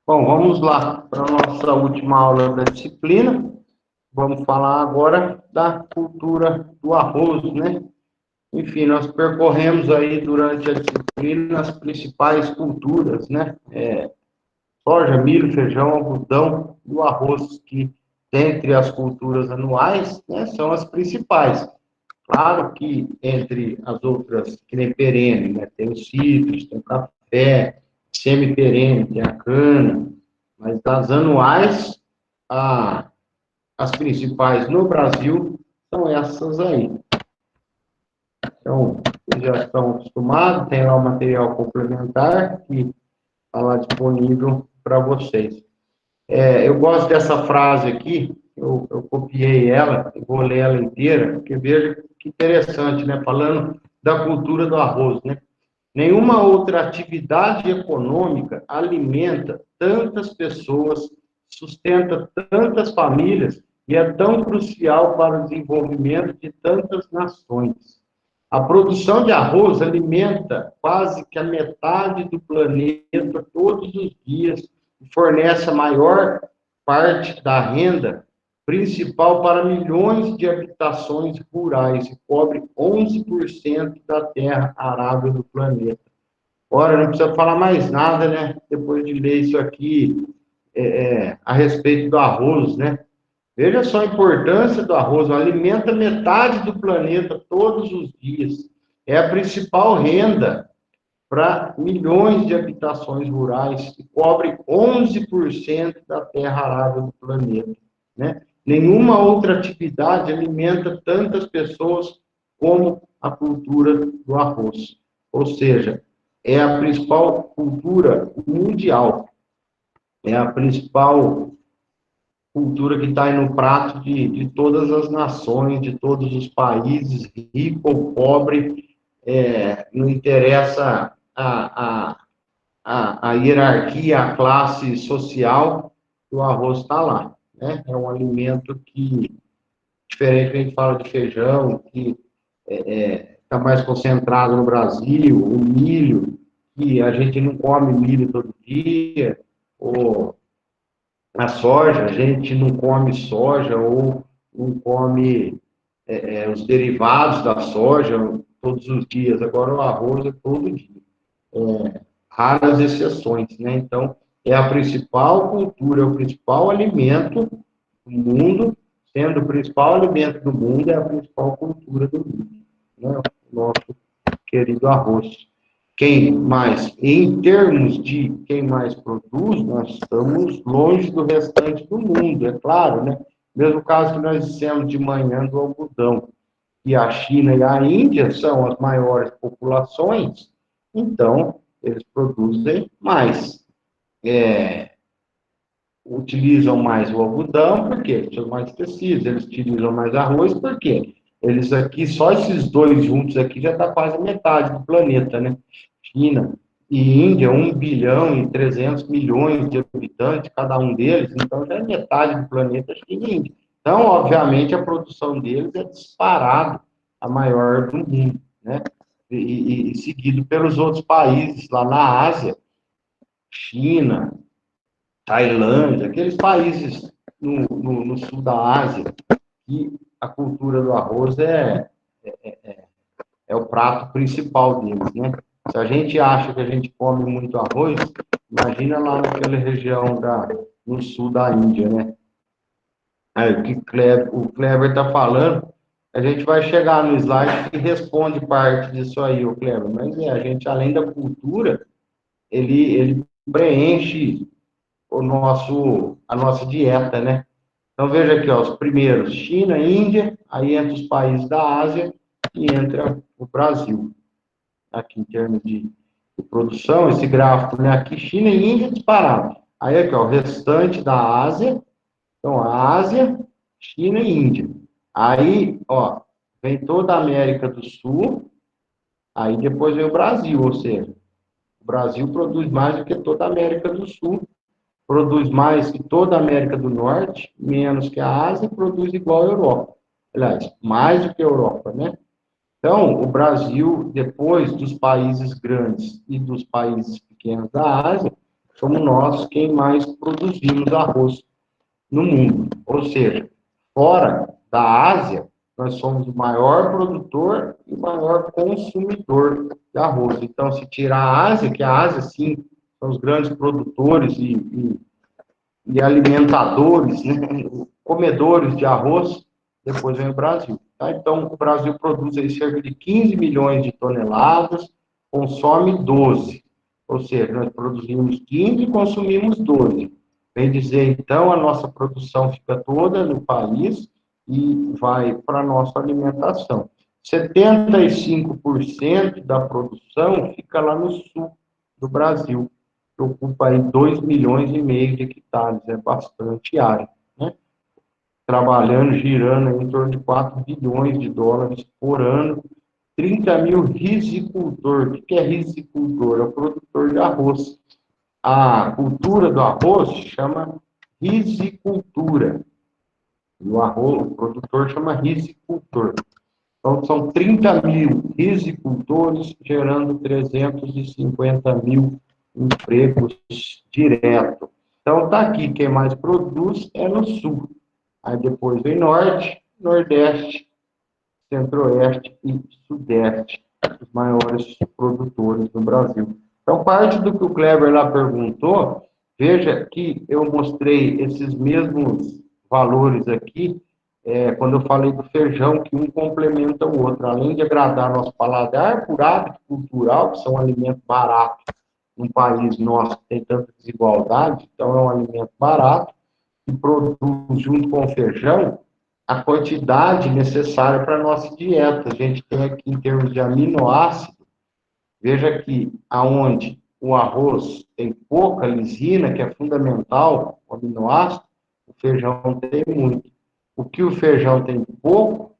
Bom, vamos lá para a nossa última aula da disciplina. Vamos falar agora da cultura do arroz, né? Enfim, nós percorremos aí durante a disciplina as principais culturas, né? Soja, milho, feijão, algodão e o arroz, que dentre as culturas anuais, né, são as principais. Claro que entre as outras, que nem perene, né, tem os cítricos, tem o café, semi-perene, tem a cana, mas das anuais, as principais no Brasil são essas aí. Então, vocês já estão acostumados, tem lá o material complementar que está lá disponível para vocês. Eu gosto dessa frase aqui, eu copiei ela, vou ler ela inteira, porque veja que interessante, né? Falando da cultura do arroz, né? Nenhuma outra atividade econômica alimenta tantas pessoas, sustenta tantas famílias e é tão crucial para o desenvolvimento de tantas nações. A produção de arroz alimenta quase que a metade do planeta todos os dias e fornece a maior parte da renda principal para milhões de habitações rurais e cobre 11% da terra arável do planeta. Ora, não precisa falar mais nada, né? Depois de ler isso aqui a respeito do arroz, né? Veja só a importância do arroz, alimenta metade do planeta todos os dias. É a principal renda para milhões de habitações rurais e cobre 11% da terra arável do planeta, né? Nenhuma outra atividade alimenta tantas pessoas como a cultura do arroz. Ou seja, é a principal cultura mundial, é a principal cultura que está aí no prato de todas as nações, de todos os países, rico ou pobre, não interessa a hierarquia, a classe social, o arroz está lá, né? É um alimento que, diferente que a gente fala de feijão, que está mais concentrado no Brasil, o milho, que a gente não come milho todo dia, ou a soja, a gente não come soja ou não come os derivados da soja todos os dias. Agora, o arroz é todo dia. Raras exceções, né? Então, é a principal cultura, é o principal alimento do mundo, sendo o principal alimento do mundo, é a principal cultura do mundo, né? O nosso querido arroz. Quem mais? Em termos de quem mais produz, nós estamos longe do restante do mundo, é claro, né? Mesmo caso que nós dissemos de manhã do algodão, que a China e a Índia são as maiores populações, então eles produzem mais. Utilizam mais o algodão, porque eles são mais tecidos, eles utilizam mais arroz, porque eles aqui, só esses dois juntos aqui, já está quase metade do planeta, né? China e Índia, 1,3 bilhão de habitantes, cada um deles, então já é metade do planeta, China e Índia. Então, obviamente, a produção deles é disparado a maior do mundo, né? E seguido pelos outros países lá na Ásia, China, Tailândia, aqueles países no sul da Ásia, que a cultura do arroz é o prato principal deles, né? Se a gente acha que a gente come muito arroz, imagina lá naquela região no sul da Índia, né? Aí, o Kleber está falando, a gente vai chegar no slide que responde parte disso aí, o Kleber, mas a gente, além da cultura, ele preenche a nossa dieta, né? Então, veja aqui, ó, os primeiros, China, Índia, aí entre os países da Ásia e entre o Brasil. Aqui, em termos de produção, esse gráfico, né? Aqui, China e Índia disparado. Aí, aqui, ó, o restante da Ásia. Então, a Ásia, China e Índia. Aí, ó, vem toda a América do Sul, aí depois vem o Brasil, ou seja, o Brasil produz mais do que toda a América do Sul, produz mais que toda a América do Norte, menos que a Ásia, e produz igual a Europa. Aliás, mais do que a Europa, né? Então, o Brasil, depois dos países grandes e dos países pequenos da Ásia, somos nós quem mais produzimos arroz no mundo. Ou seja, fora da Ásia, nós somos o maior produtor e o maior consumidor de arroz. Então, se tirar a Ásia, que a Ásia, sim, são os grandes produtores e alimentadores, né, comedores de arroz, depois vem o Brasil. Tá? Então, o Brasil produz aí cerca de 15 milhões de toneladas, consome 12. Ou seja, nós produzimos 15 e consumimos 12. Vem dizer, então, a nossa produção fica toda no país e vai para a nossa alimentação. 75% da produção fica lá no sul do Brasil, que ocupa aí 2 milhões e meio de hectares, é bastante área, né? Trabalhando, girando em torno de 4 bilhões de dólares por ano, 30 mil risicultor. O que é risicultor? É o produtor de arroz. A cultura do arroz chama risicultura. E o arroz, o produtor chama risicultor. Então, são 30 mil risicultores gerando 350 mil empregos direto. Então, está aqui, quem mais produz é no sul. Aí depois vem norte, nordeste, centro-oeste e sudeste, os maiores produtores do Brasil. Então, parte do que o Kleber lá perguntou, veja que eu mostrei esses mesmos valores aqui, quando eu falei do feijão, que um complementa o outro. Além de agradar nosso paladar, por hábito cultural, que são alimentos baratos, num país nosso que tem tanta desigualdade, então é um alimento barato, que produz junto com o feijão a quantidade necessária para a nossa dieta. A gente tem aqui, em termos de aminoácido, veja que aonde o arroz tem pouca lisina, que é fundamental, o aminoácido, o feijão tem muito. O que o feijão tem pouco,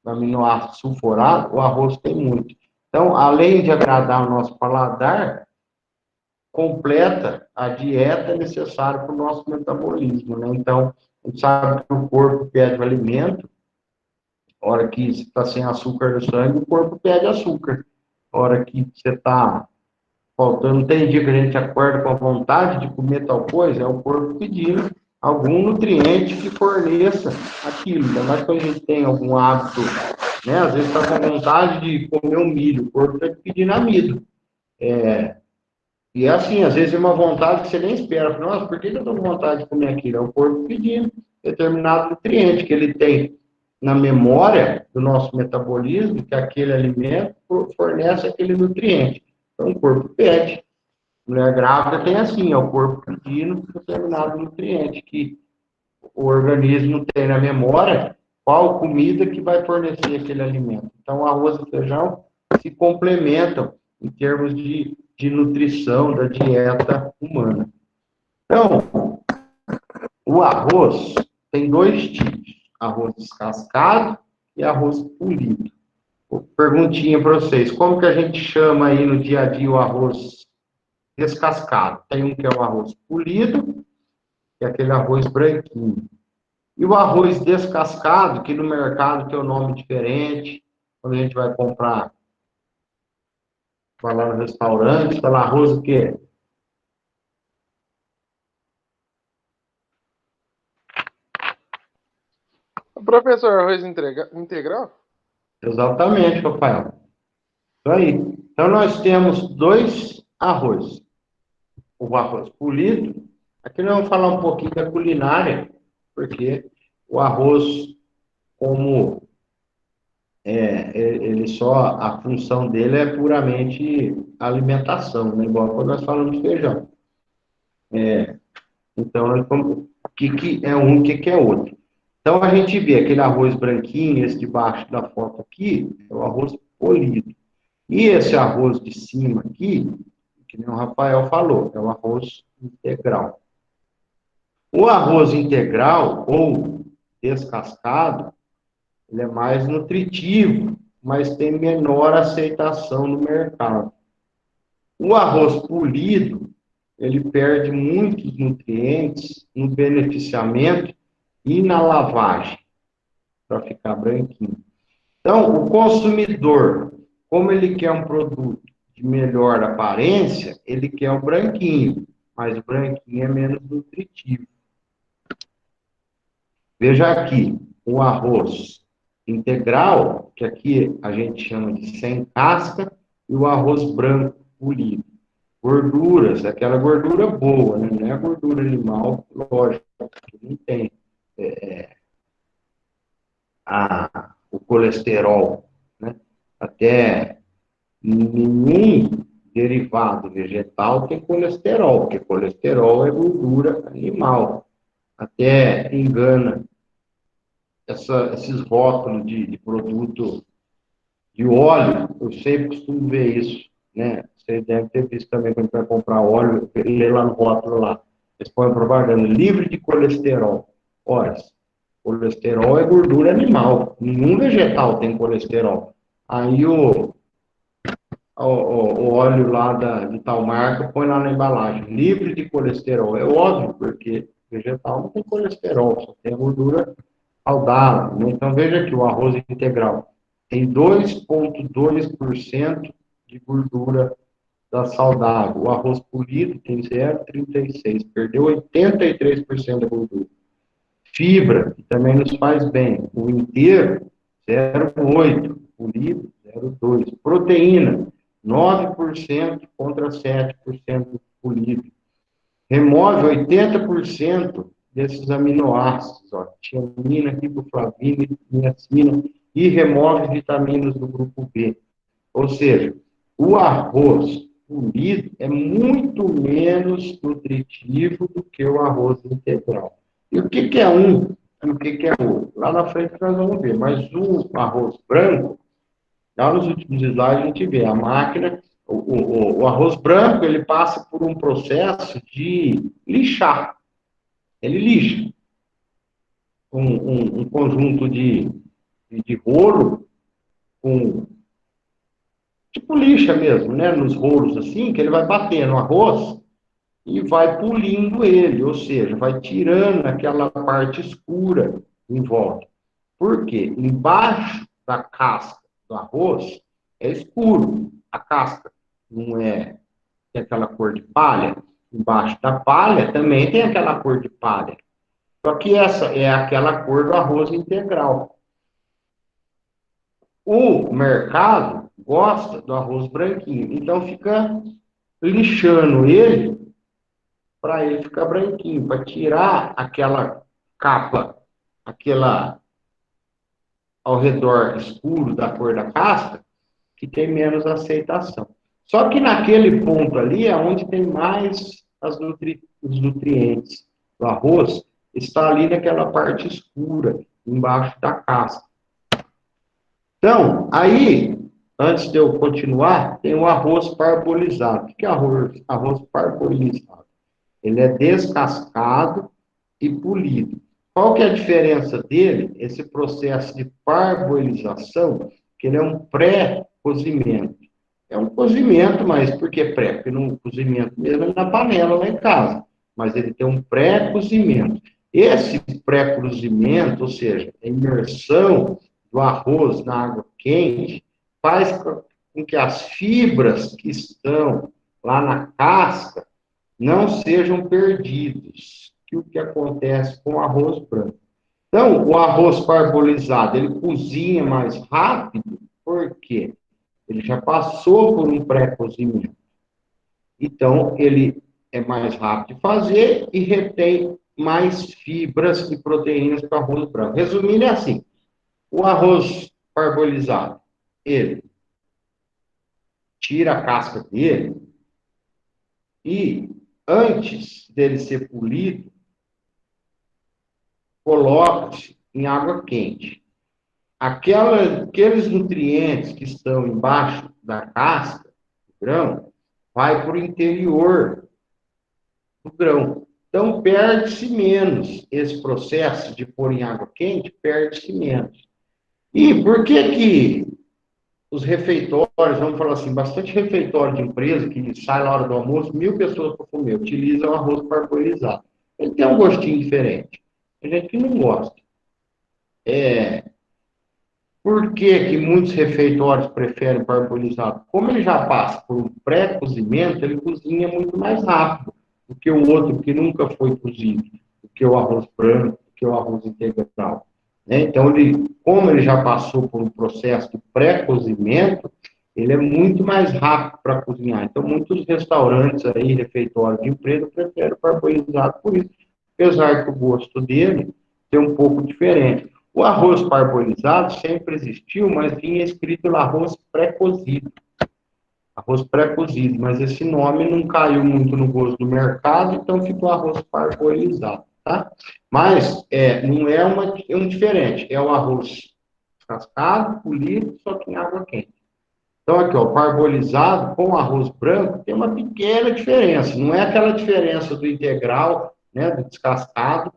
o aminoácido sulfurado, o arroz tem muito. Então, além de agradar o nosso paladar, completa a dieta necessária para o nosso metabolismo, né? Então, a gente sabe que o corpo pede o alimento, a hora que você está sem açúcar no sangue, o corpo pede açúcar. A hora que você está faltando, tem dia que a gente acorda com a vontade de comer tal coisa, é o corpo pedindo algum nutriente que forneça aquilo. Ainda mais quando a gente tem algum hábito, né? Às vezes está com vontade de comer um milho, o corpo está pedindo amido. E é assim, às vezes é uma vontade que você nem espera. Nossa, por que eu estou com vontade de comer aquilo? É o corpo pedindo determinado nutriente que ele tem na memória do nosso metabolismo, que aquele alimento fornece aquele nutriente. Então, o corpo pede. Mulher grávida tem assim, é o corpo pedindo determinado nutriente, que o organismo tem na memória qual comida que vai fornecer aquele alimento. Então, arroz e feijão se complementam em termos de nutrição da dieta humana. Então, o arroz tem dois tipos, arroz descascado e arroz polido. Perguntinha para vocês, como que a gente chama aí no dia a dia o arroz descascado? Tem um que é o arroz polido, que é aquele arroz branquinho. E o arroz descascado, que no mercado tem um nome diferente, quando a gente vai comprar, vai lá no restaurante, fala arroz o quê? Professor, arroz integral? Exatamente, Rafael. Isso aí. Então, nós temos dois arroz. O arroz polido. Aqui nós vamos falar um pouquinho da culinária, porque o arroz, como ele só, a função dele é puramente alimentação, né? Igual quando nós falamos de feijão. Então, o que é um, o que é outro. Então, a gente vê aquele arroz branquinho, esse de baixo da foto aqui, é o arroz polido. E esse arroz de cima aqui, que nem o Rafael falou, é o arroz integral. O arroz integral ou descascado, ele é mais nutritivo, mas tem menor aceitação no mercado. O arroz polido, ele perde muitos nutrientes no beneficiamento e na lavagem, para ficar branquinho. Então, o consumidor, como ele quer um produto de melhor aparência, ele quer o branquinho. mas o branquinho é menos nutritivo. Veja aqui, o arroz integral, que aqui a gente chama de sem casca, e o arroz branco polido. Gorduras, aquela gordura boa, né? Não é a gordura animal, lógico, que não tem o colesterol, né? Até nenhum derivado vegetal tem colesterol, porque colesterol é gordura animal. Até engana esses rótulos de produto de óleo, eu sempre costumo ver isso, né? Você deve ter visto também quando vai comprar óleo, lê lá no rótulo lá. Eles põem propaganda livre de colesterol. Ora, colesterol é gordura animal. Nenhum vegetal tem colesterol. Aí o óleo lá de tal marca põe lá na embalagem, livre de colesterol. É óbvio, porque vegetal não tem colesterol, só tem gordura saudável, né? Então veja que o arroz integral tem 2,2% de gordura da saudável. O arroz polido tem 0,36%, perdeu 83% da gordura. Fibra, que também nos faz bem. O inteiro, 0,8%. Polido, 0,2%. Proteína, 9% contra 7% polido. Remove 80% desses aminoácidos, ó, tiamina, riboflavina, niacina, e remove vitaminas do grupo B. Ou seja, o arroz polido é muito menos nutritivo do que o arroz integral. E o que é um e o que é outro? Lá na frente nós vamos ver, mas o arroz branco, lá nos últimos slides a gente vê a máquina, o arroz branco, ele passa por um processo de lixar. Ele lixa um conjunto de rolo com tipo lixa mesmo, né? Nos rolos assim, que ele vai batendo o arroz e vai polindo ele, ou seja, vai tirando aquela parte escura em volta. Por quê? Embaixo da casca do arroz é escuro. A casca não é tem aquela cor de palha. Embaixo da palha também tem aquela cor de palha. Só que essa é aquela cor do arroz integral. O mercado gosta do arroz branquinho, então fica lixando ele para ele ficar branquinho, para tirar aquela capa, aquela ao redor escuro da cor da casca, que tem menos aceitação. Só que naquele ponto ali é onde tem mais os nutrientes. O arroz está ali naquela parte escura, embaixo da casca. Então, aí, antes de eu continuar, tem o arroz parbolizado. O que é arroz parbolizado? Ele é descascado e polido. Qual que é a diferença dele? Esse processo de parboilização, que ele é um pré-cozimento. É um cozimento, mas por que pré? Porque no cozimento mesmo é na panela lá em casa. Mas ele tem um pré-cozimento. Esse pré-cozimento, ou seja, a imersão do arroz na água quente, faz com que as fibras que estão lá na casca não sejam perdidos, que o que acontece com o arroz branco. Então, o arroz parbolizado, ele cozinha mais rápido, por quê? Ele já passou por um pré-cozimento. Então, ele é mais rápido de fazer e retém mais fibras e proteínas que o arroz branco. Resumindo, é assim, o arroz parbolizado, ele tira a casca dele e, antes dele ser polido, coloca-se em água quente. Aqueles nutrientes que estão embaixo da casca do grão, vai para o interior do grão. Então, perde-se menos esse processo de pôr em água quente, perde-se menos. E por que os refeitórios, vamos falar assim, bastante refeitório de empresa, que sai na hora do almoço, 1.000 pessoas para comer, utilizam arroz parbolizado. Ele tem um gostinho diferente. Tem gente que não gosta. Por que muitos refeitórios preferem parbolizado? Como ele já passa por um pré-cozimento, ele cozinha muito mais rápido. do que o outro que nunca foi cozido, do que o arroz branco, do que o arroz integral. Né? Então, como ele já passou por um processo de pré-cozimento, ele é muito mais rápido para cozinhar. Então, muitos restaurantes aí, refeitórios de empresa, preferem o parbolizado por isso, apesar que o gosto dele é um pouco diferente. O arroz parbolizado sempre existiu, mas vinha escrito lá arroz pré-cozido. Arroz pré-cozido, mas esse nome não caiu muito no gosto do mercado, então ficou arroz parbolizado, tá? Mas não é um diferente, é o arroz descascado, polido, só que em água quente. Então, aqui, ó, parbolizado com arroz branco tem uma pequena diferença. Não é aquela diferença do integral, né, do descascado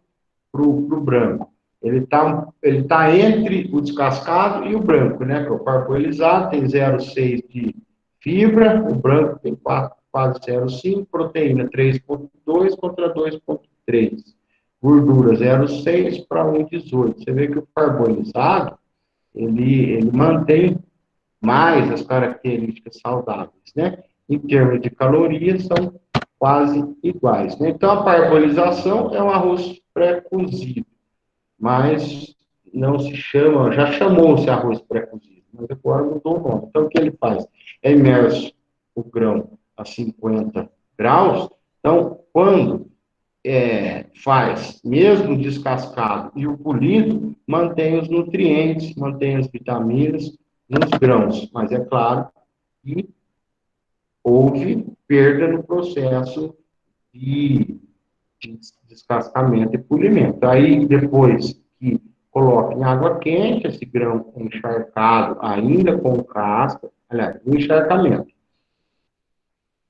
para o branco. Ele tá entre o descascado e o branco, né? Que é o parbolizado tem 0,6 de fibra, o branco tem quase 0,5, proteína 3,2 contra 2,3. Gordura 0,6 para 1,18. Você vê que o parbolizado, ele mantém mais as características saudáveis, né? Em termos de calorias, são quase iguais, né? Então, a parbolização é um arroz pré-cozido, mas não se chama, já chamou-se arroz pré-cozido, mas agora mudou o nome. Então, o que ele faz? É imerso o grão a 50 graus, então, quando faz, mesmo descascado e o polido, mantém os nutrientes, mantém as vitaminas nos grãos, mas é claro que houve perda no processo de descascamento e polimento. Aí, depois que coloca em água quente, esse grão encharcado, ainda com casca, aliás, o encharcamento,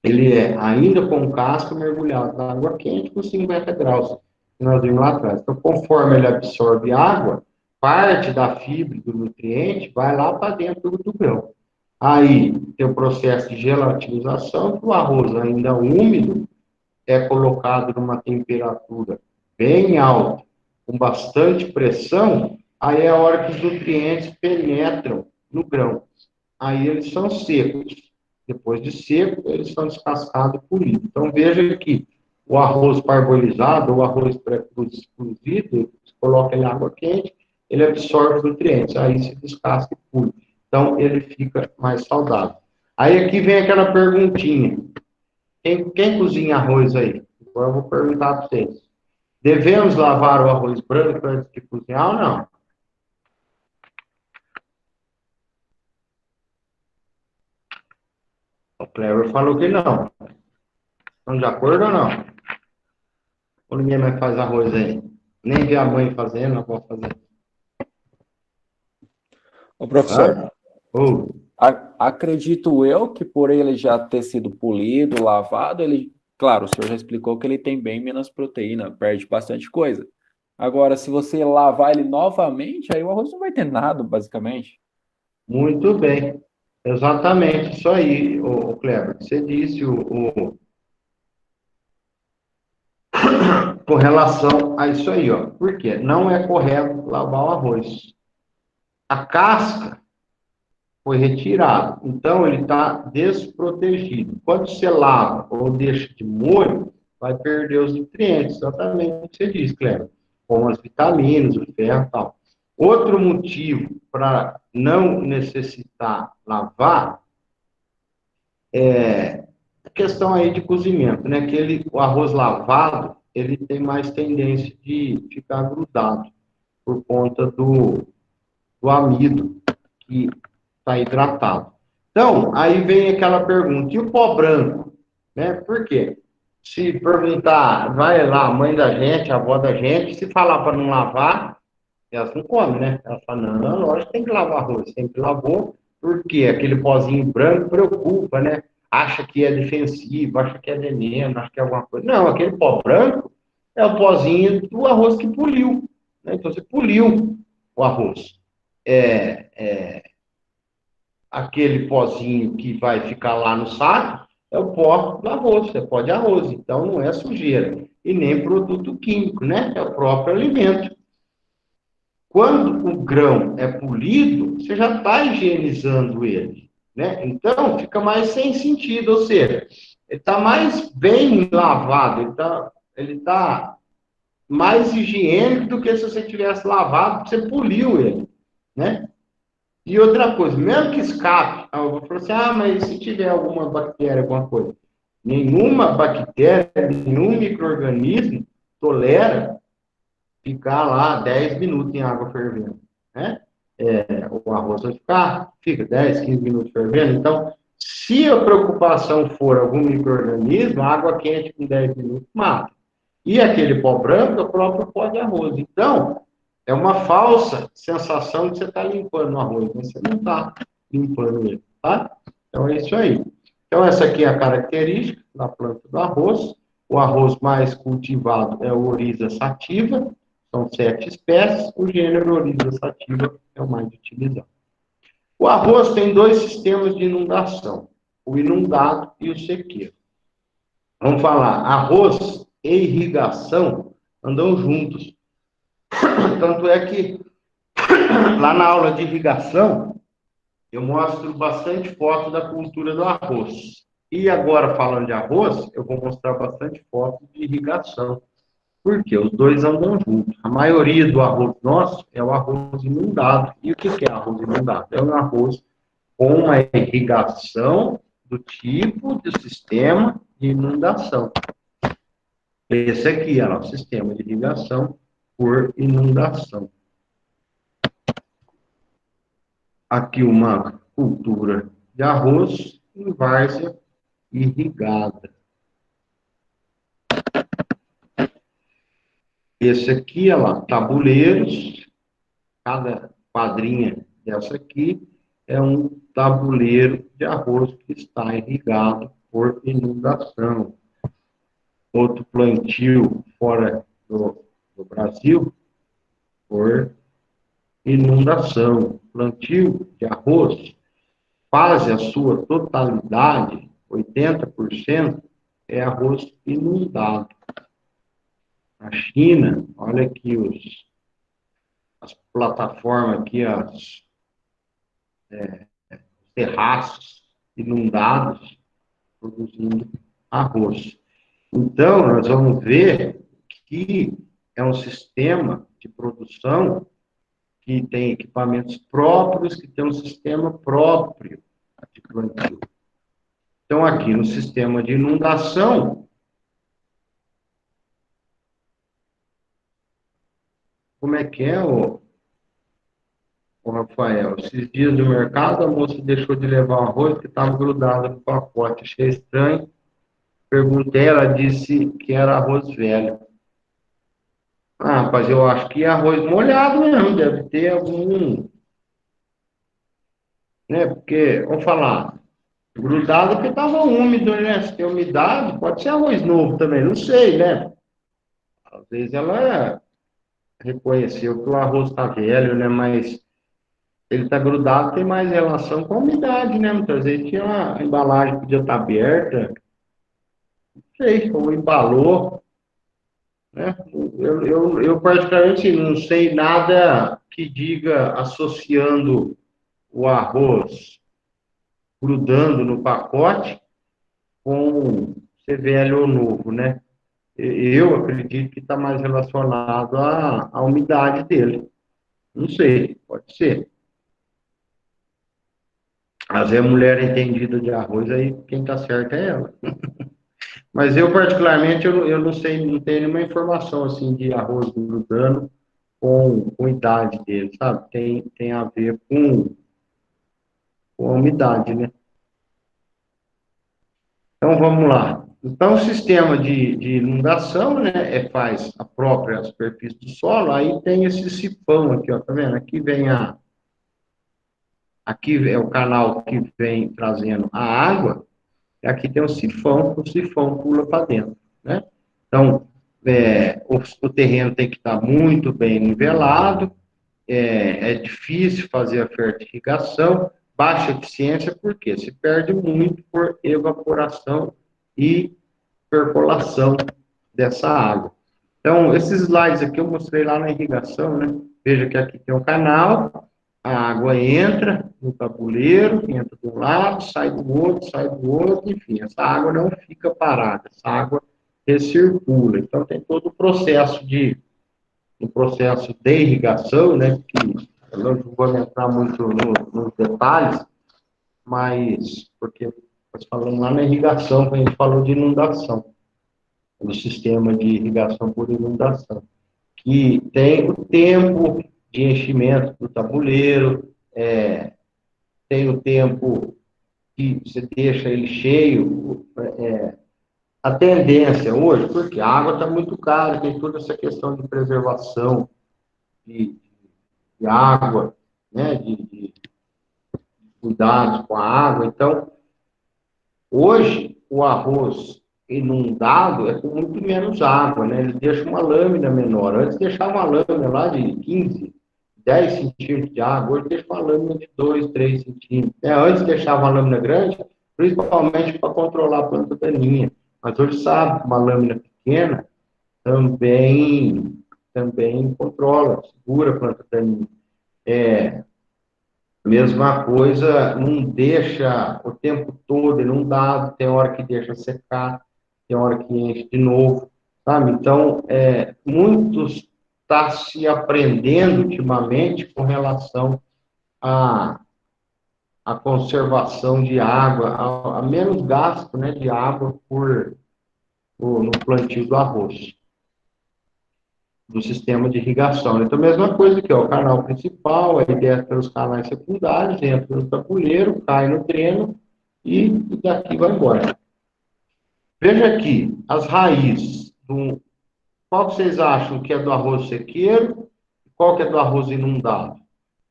ele é ainda com casca mergulhado na água quente com 50 graus, que nós vimos lá atrás. Então, conforme ele absorve água, parte da fibra do nutriente vai lá para dentro do grão. Aí, tem o processo de gelatinização, que o arroz ainda úmido é colocado numa temperatura bem alta, com bastante pressão, aí é a hora que os nutrientes penetram no grão. Aí eles são secos. Depois de seco, eles são descascados e polidos. Então, veja que o arroz parbolizado, ou arroz pré-cozido, você coloca em água quente, ele absorve os nutrientes, aí se descasca e pule. Então, ele fica mais saudável. Aí aqui vem aquela perguntinha. Quem cozinha arroz aí? Agora eu vou perguntar para vocês. Devemos lavar o arroz branco antes de cozinhar ou não? O Cleber falou que não. Estão de acordo ou não? Ou ninguém mais faz arroz aí? Nem vê a mãe fazendo, não pode fazer. Ô, professor, Oh, acredito eu que por ele já ter sido polido, lavado, ele, claro, o senhor já explicou que ele tem bem menos proteína, perde bastante coisa. Agora, se você lavar ele novamente, aí o arroz não vai ter nada, basicamente. muito bem. Exatamente, isso aí, o Cleber. Você disse com relação a isso aí, ó. Por quê? Não é correto lavar o arroz. A casca foi retirada, então ele está desprotegido. Quando você lava ou deixa de molho, vai perder os nutrientes, exatamente o que você disse, Cleber, como as vitaminas, o ferro e tal. Outro motivo para não necessitar lavar é a questão aí de cozimento, né? Que o arroz lavado, ele tem mais tendência de ficar grudado por conta do amido que está hidratado. Então, aí vem aquela pergunta, e o pó branco? Né? Por quê? Se perguntar, vai lá, a mãe da gente, a avó da gente, se falar para não lavar, elas não comem, né? Ela fala, não, lógico que tem que lavar arroz, sempre lavou, porque aquele pozinho branco preocupa, né? Acha que é defensivo, acha que é veneno, acha que é alguma coisa. Não, aquele pó branco é o pozinho do arroz que poliu, né? Então, você poliu o arroz. Aquele pozinho que vai ficar lá no saco é o pó do arroz, é pó de arroz, então não é sujeira, e nem produto químico, né? É o próprio alimento. Quando o grão é polido, você já está higienizando ele, né? Então, fica mais sem sentido, ou seja, ele está mais bem lavado, ele tá mais higiênico do que se você tivesse lavado, você poliu ele, né? E outra coisa, mesmo que escape, eu vou falar assim, mas se tiver alguma bactéria, alguma coisa, nenhuma bactéria, nenhum micro-organismo tolera ficar lá 10 minutos em água fervendo, né? O arroz vai fica 10, 15 minutos fervendo. Então, se a preocupação for algum micro-organismo, a água quente com 10 minutos mata. E aquele pó branco é o próprio pó de arroz. Então, é uma falsa sensação de você estar limpando o arroz, mas você não está limpando ele, tá? Então, é isso aí. Então, essa aqui é a característica da planta do arroz. O arroz mais cultivado é o Oryza sativa, são 7 espécies, o gênero Oryza sativa é o mais utilizado. O arroz tem 2 sistemas de inundação, o inundado e o sequeiro. Vamos falar, arroz e irrigação andam juntos. Tanto é que lá na aula de irrigação, eu mostro bastante foto da cultura do arroz. E agora, falando de arroz, eu vou mostrar bastante foto de irrigação. Porque os dois andam juntos. A maioria do arroz nosso é o arroz inundado. E o que é arroz inundado? É um arroz com uma irrigação do tipo do sistema de inundação. Esse aqui é o sistema de irrigação por inundação. Aqui uma cultura de arroz em várzea irrigada. Esse aqui, tabuleiros. Cada quadrinha dessa aqui é um tabuleiro de arroz que está irrigado por inundação. Outro plantio fora do Brasil por inundação. Plantio de arroz, quase a sua totalidade, 80%, é arroz inundado. Na China, olha aqui as plataformas aqui, os terraços inundados, produzindo arroz. Então, nós vamos ver que é um sistema de produção que tem equipamentos próprios, que tem um sistema próprio de plantio. Então, aqui no sistema de inundação, como é que é, o Rafael? Esses dias no mercado, a moça deixou de levar o arroz que estava grudado no pacote. Achei estranho. Perguntei, ela disse que era arroz velho. Rapaz, eu acho que é arroz molhado mesmo, deve ter algum... Né? Porque, vamos falar, grudado porque estava úmido, né? Se tem umidade, pode ser arroz novo também, não sei, né? Às vezes ela reconheceu que o arroz está velho, né? Mas ele está grudado, tem mais relação com a umidade, né? Muitas vezes tinha a embalagem podia estar aberta, não sei, ou embalou, né? Eu praticamente não sei nada que diga associando o arroz grudando no pacote com ser velho ou novo, né? Eu acredito que está mais relacionado à umidade dele. Não sei, pode ser. Às vezes a mulher é entendida de arroz, aí quem está certo é ela. Mas eu, particularmente, eu não sei, não tenho nenhuma informação assim de arroz grudando com a idade dele, sabe? Tem a ver com a umidade, né? Então, vamos lá. Então, o sistema de inundação, né, faz a própria superfície do solo, aí tem esse sifão aqui, ó, tá vendo? Aqui é o canal que vem trazendo a água, e aqui tem o sifão pula para dentro, né? Então, o terreno tem que estar muito bem nivelado, é difícil fazer a fertirrigação, baixa eficiência, porque se perde muito por evaporação e percolação dessa água. Então, esses slides aqui eu mostrei lá na irrigação, né? Veja que aqui tem um canal, a água entra no tabuleiro, entra de um lado, sai do outro, enfim, essa água não fica parada, essa água recircula. Então, tem todo o processo de irrigação, né, que eu não vou entrar muito nos detalhes, mas, porque nós falamos lá na irrigação, a gente falou de inundação, do sistema de irrigação por inundação, que tem o tempo de enchimento do tabuleiro, tem o tempo que você deixa ele cheio, a tendência hoje, porque a água está muito cara, tem toda essa questão de preservação de, de água, né, de cuidados com a água. Então, hoje, o arroz inundado é com muito menos água, né? Ele deixa uma lâmina menor. Antes deixava uma lâmina lá de 15, 10 centímetros de água, hoje deixa uma lâmina de 2, 3 centímetros. Antes deixava uma lâmina grande, principalmente para controlar a planta daninha. Mas hoje sabe, uma lâmina pequena também controla, segura a planta daninha. Mesma coisa, não deixa o tempo todo inundado, tem hora que deixa secar, tem hora que enche de novo, sabe? Então, muitos está se aprendendo ultimamente com relação à, à conservação de água, a menos gasto, né, de água no plantio do arroz, do sistema de irrigação. Então, a mesma coisa aqui, ó, o canal principal, a ideia é pelos canais secundários, entra no tabuleiro, cai no dreno e daqui vai embora. Veja aqui, as raízes. Qual que vocês acham que é do arroz sequeiro e qual que é do arroz inundado?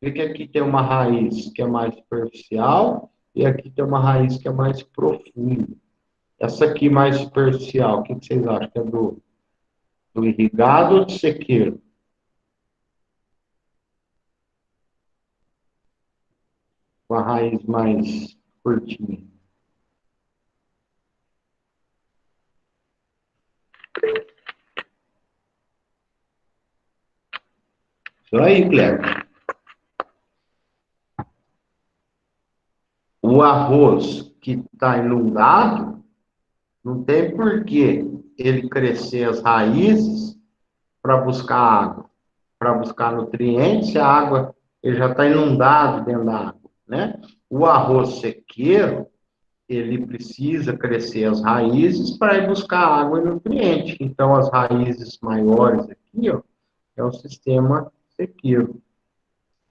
Vê que aqui tem uma raiz que é mais superficial e aqui tem uma raiz que é mais profunda. Essa aqui mais superficial, o que vocês acham que é do irrigado ou do sequeiro? Com a raiz mais curtinha. Isso aí, Cleber. O arroz que está inundado, não tem por que ele crescer as raízes para buscar água, para buscar nutrientes, a água ele já está inundado dentro da água, né? O arroz sequeiro, ele precisa crescer as raízes para ir buscar água e nutriente. Então, as raízes maiores aqui, ó, é o sistema sequeiro.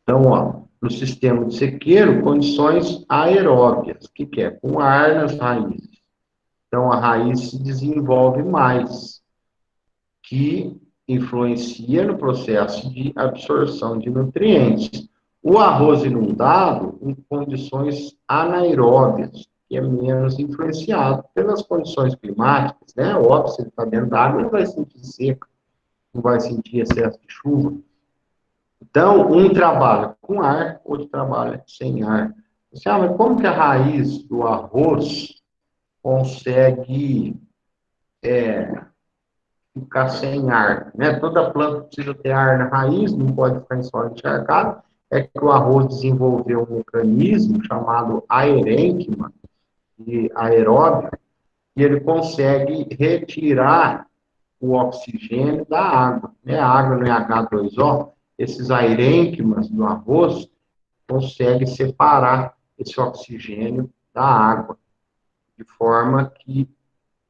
Então, ó, no sistema de sequeiro, condições aeróbias. O que é? Com ar nas raízes. Então, a raiz se desenvolve mais, que influencia no processo de absorção de nutrientes. O arroz inundado, em condições anaeróbias, que é menos influenciado pelas condições climáticas, né? Óbvio, se ele está dentro da água, ele vai sentir seca, não vai sentir excesso de chuva. Então, um trabalha com ar, outro trabalha sem ar. Você, mas como que a raiz do arroz consegue ficar sem ar, né? Toda planta precisa ter ar na raiz, não pode ficar em solo encharcado. É que o arroz desenvolveu um mecanismo chamado aerênquima, de aeróbio, e ele consegue retirar o oxigênio da água, né? A água não é H2O, esses aerênquimas do arroz conseguem separar esse oxigênio da água, de forma que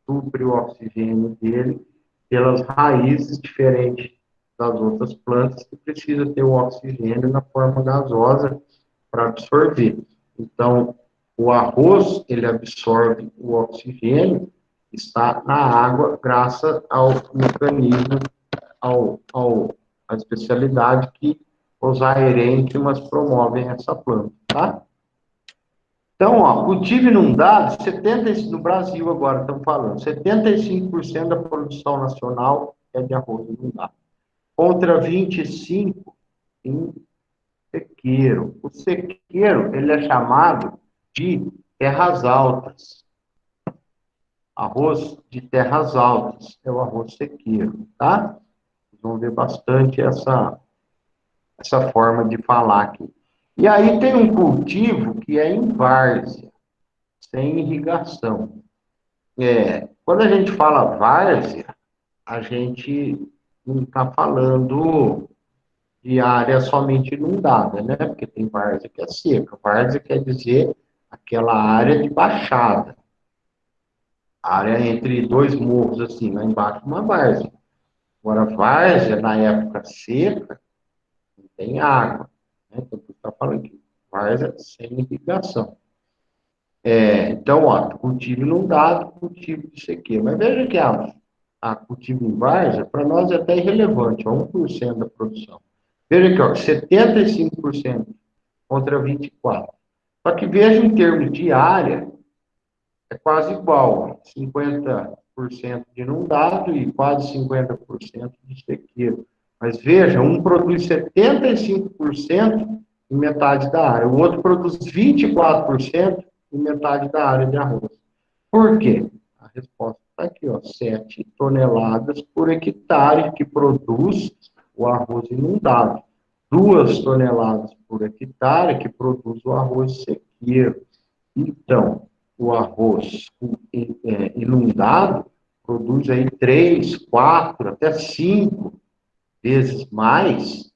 supre o oxigênio dele pelas raízes, diferente das outras plantas, que precisa ter o oxigênio na forma gasosa para absorver. Então, o arroz, ele absorve o oxigênio, está na água, graças ao mecanismo, à especialidade que os aerênquimas promovem essa planta, tá? Então, ó, cultivo inundado, no Brasil agora estamos falando, 75% da produção nacional é de arroz inundado, contra 25% em sequeiro. O sequeiro, ele é chamado de terras altas. Arroz de terras altas é o arroz sequeiro, tá? Vocês vão ver bastante essa forma de falar aqui. E aí tem um cultivo que é em várzea, sem irrigação. Quando a gente fala várzea, a gente não está falando de área somente inundada, né? Porque tem várzea que é seca. Várzea quer dizer aquela área de baixada. Área entre dois morros, assim, lá embaixo, uma várzea. Agora, várzea, na época seca, não tem água, né? Então, está falando aqui, várzea sem irrigação. Então, ó, cultivo inundado, cultivo de sequeira. Mas veja que a cultivo em várzea, para nós é até irrelevante, é 1% da produção. Veja aqui, ó, 75% contra 24%. Só que veja em termos de área, é quase igual, 50% de inundado e quase 50% de sequeiro. Mas veja, um produz 75% em metade da área, o outro produz 24% em metade da área de arroz. Por quê? A resposta está aqui, ó, 7 toneladas por hectare que produz o arroz inundado. 2 toneladas por hectare que produz o arroz sequeiro. Então, o arroz inundado produz aí 3, 4, até 5 vezes mais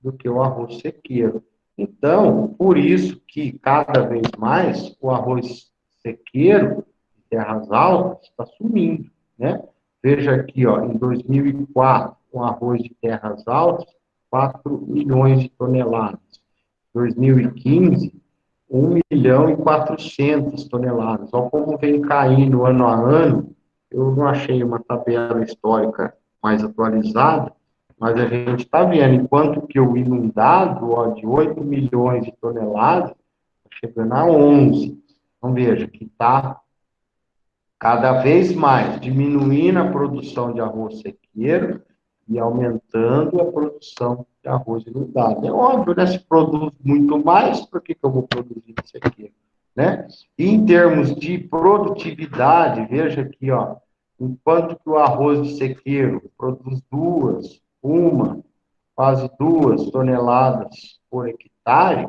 do que o arroz sequeiro. Então, por isso que cada vez mais o arroz sequeiro de terras altas está sumindo, né? Veja aqui, ó, em 2004, o arroz de terras altas, 4 milhões de toneladas. 2015, 1.400.000 toneladas. Olha como vem caindo ano a ano. Eu não achei uma tabela histórica mais atualizada, mas a gente está vendo, enquanto que o inundado, ó, de 8 milhões de toneladas, está chegando a 11. Então, veja que está cada vez mais diminuindo a produção de arroz sequeiro e aumentando a produção de arroz inundado. É óbvio, né? Se produz muito mais, por que eu vou produzir sequeiro? Né? E em termos de produtividade, veja aqui, ó, enquanto que o arroz de sequeiro produz quase 2 toneladas por hectare,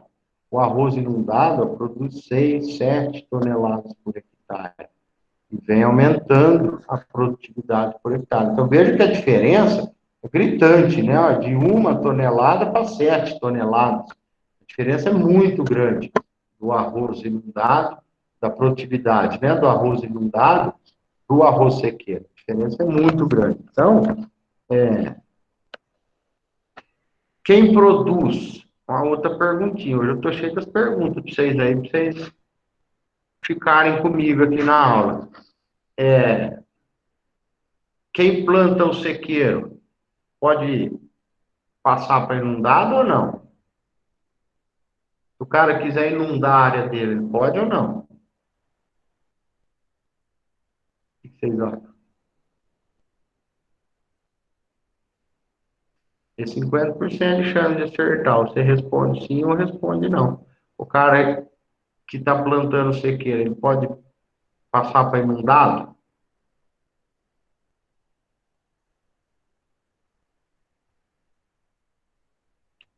o arroz inundado produz 6, 7 toneladas por hectare. E vem aumentando a produtividade por hectare. Então, veja que a diferença é gritante, né? De 1 tonelada para 7 toneladas. A diferença é muito grande do arroz inundado, da produtividade, né? Do arroz inundado do arroz sequeiro. A diferença é muito grande. Então, quem produz? Uma outra perguntinha. Hoje eu estou cheio das perguntas para vocês aí, para vocês ficarem comigo aqui na aula. Quem planta o sequeiro pode passar para inundado ou não? Se o cara quiser inundar a área dele, ele pode ou não? O que vocês acham? Tem 50% de chance de acertar. Você responde sim ou responde não. O cara que está plantando sequeira, ele pode passar para inundado?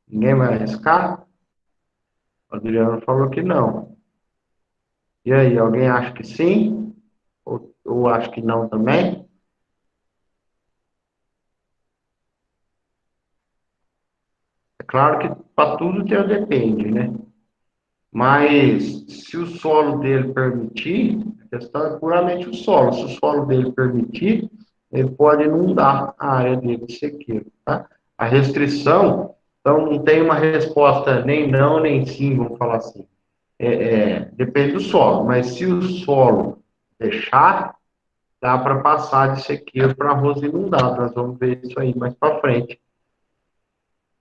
Ninguém vai arriscar? O Adriano falou que não. E aí, alguém acha que sim? Ou acha que não também? É claro que para tudo tem o depende, né? Mas se o solo dele permitir, a questão é puramente o solo. Se o solo dele permitir, ele pode inundar a área dele de sequeiro, tá? A restrição, então não tem uma resposta nem não, nem sim, vamos falar assim. Depende do solo, mas se o solo deixar, dá para passar de sequeiro para arroz inundado. Nós vamos ver isso aí mais para frente.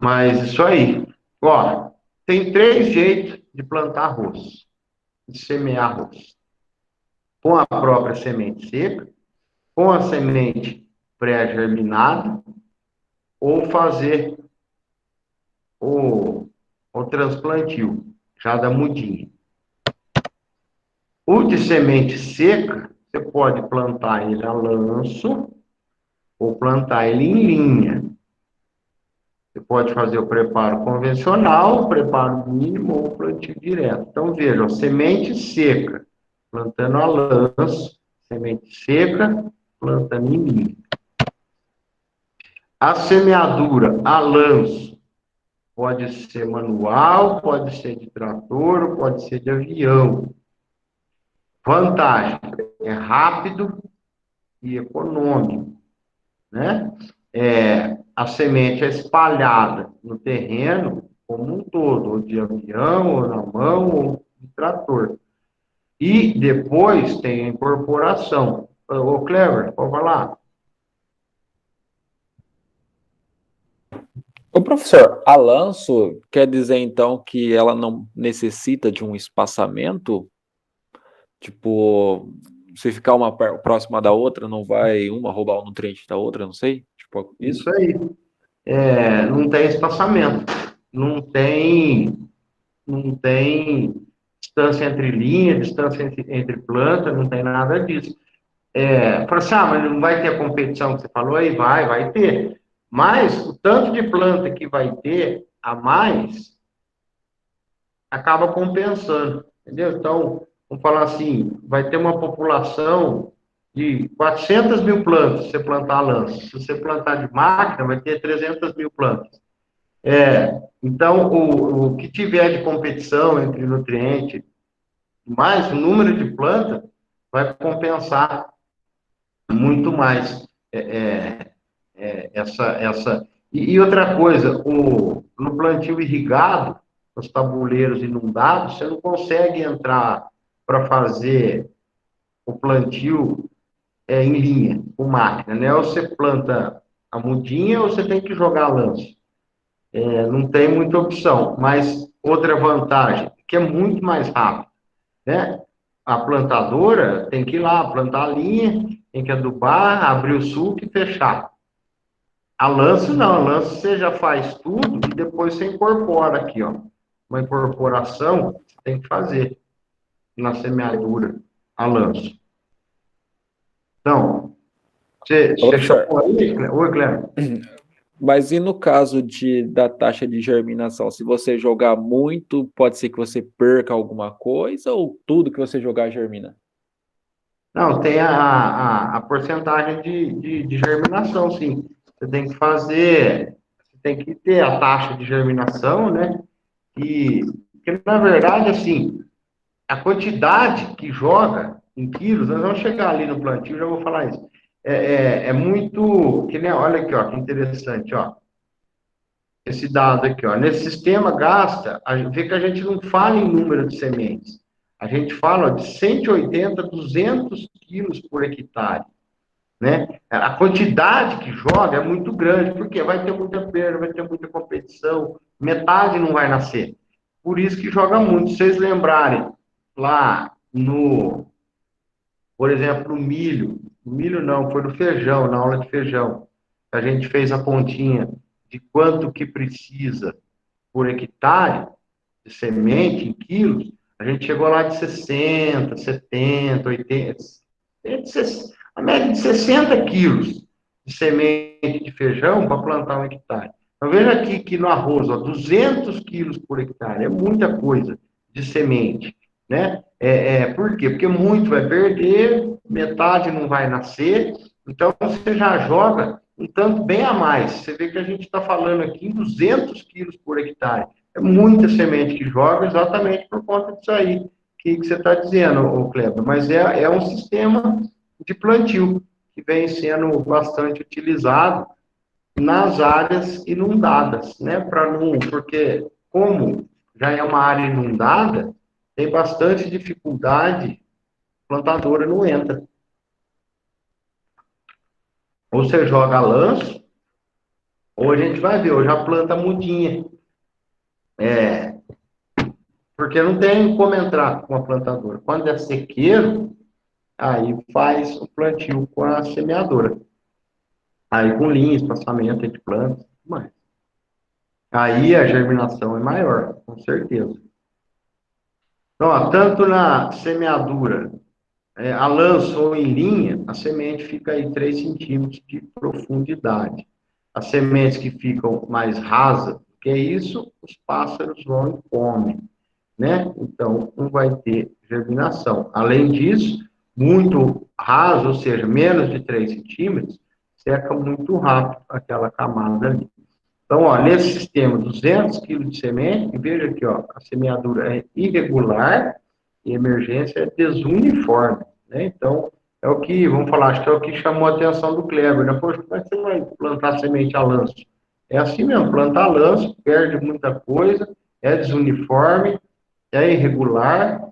Mas isso aí. Ó, tem 3 jeitos de plantar arroz, de semear arroz. Com a própria semente seca, com a semente pré-germinada, ou fazer o transplantio, já da mudinha. O de semente seca, você pode plantar ele a lanço, ou plantar ele em linha. Você pode fazer o preparo convencional, o preparo mínimo ou o plantio direto. Então, veja, semente seca, plantando a lanço, semente seca, plantando em linha. A semeadura a lanço pode ser manual, pode ser de trator, pode ser de avião. Vantagem, é rápido e econômico, né? A semente é espalhada no terreno como um todo, ou de avião, ou na mão, ou de trator. E depois tem a incorporação. Ô, Cleber, pode falar? Ô, professor, a lanço quer dizer então que ela não necessita de um espaçamento? Tipo, se ficar uma próxima da outra, não vai uma roubar o nutriente da outra, não sei? Tipo, isso? Isso aí. Não tem espaçamento. Não tem distância entre linha, distância entre planta, não tem nada disso. Fala assim, mas não vai ter a competição que você falou aí? Vai ter. Mas o tanto de planta que vai ter a mais acaba compensando, entendeu? Então, vamos falar assim, vai ter uma população de 400 mil plantas se você plantar a lança. Se você plantar de máquina, vai ter 300 mil plantas. Então, o que tiver de competição entre nutrientes, mais o número de plantas vai compensar muito mais essa. E outra coisa, no plantio irrigado, nos tabuleiros inundados, você não consegue entrar para fazer o plantio em linha, com máquina, né? Ou você planta a mudinha ou você tem que jogar a lança. Não tem muita opção. Mas outra vantagem, que é muito mais rápido, né? A plantadora tem que ir lá, plantar a linha, tem que adubar, abrir o sulco e fechar. A lança não, a lança você já faz tudo e depois você incorpora aqui, ó. Uma incorporação você tem que fazer na semeadura, a lança. Então, Ô, você professor, chamou aí, oi, Cleber? mas e no caso da taxa de germinação? Se você jogar muito, pode ser que você perca alguma coisa ou tudo que você jogar germina? Não, tem a porcentagem de germinação, sim. Você tem que fazer, você tem que ter a taxa de germinação, né? Porque, na verdade, assim, a quantidade que joga em quilos, nós vamos chegar ali no plantio, já vou falar isso. É muito, que nem, olha aqui, ó, que interessante, ó. Esse dado aqui, ó. Nesse sistema gasta, vê que a gente não fala em número de sementes. A gente fala, ó, de 180 a 200 quilos por hectare, né? A quantidade que joga é muito grande, porque vai ter muita perda, vai ter muita competição, metade não vai nascer. Por isso que joga muito. Se vocês lembrarem, lá por exemplo, no milho não, foi no feijão, na aula de feijão, a gente fez a continha de quanto que precisa por hectare de semente em quilos, a gente chegou lá de 60, 70, 80, a média de 60 quilos de semente de feijão para plantar um hectare. Então, veja aqui que no arroz, ó, 200 quilos por hectare, é muita coisa de semente, né? Por quê? Porque muito vai perder, metade não vai nascer, então você já joga um tanto bem a mais. Você vê que a gente está falando aqui em 200 quilos por hectare. É muita semente que joga exatamente por conta disso aí que você está dizendo, o Kleber. Mas é um sistema de plantio que vem sendo bastante utilizado nas áreas inundadas, né? Porque como já é uma área inundada, tem bastante dificuldade, a plantadora não entra. Ou você joga lanço, ou a gente vai ver, ou já planta mudinha. Porque não tem como entrar com a plantadora. Quando é sequeiro, aí faz o plantio com a semeadora. Aí com linha, espaçamento entre plantas, tudo mais. Aí a germinação é maior, com certeza. Então, ó, tanto na semeadura, a lanço ou em linha, a semente fica aí 3 centímetros de profundidade. As sementes que ficam mais rasas do que isso, os pássaros vão e comem, né? Então, não vai ter germinação. Além disso, muito raso, ou seja, menos de 3 centímetros, seca muito rápido aquela camada ali. Então, ó, nesse sistema, 200 quilos de semente, e veja aqui, ó, a semeadura é irregular e a emergência é desuniforme, né? Então, é o que, vamos falar, acho que é o que chamou a atenção do Kleber, né? Poxa, como é que você vai plantar semente a lanço? É assim mesmo, plantar a lanço, perde muita coisa, é desuniforme, é irregular,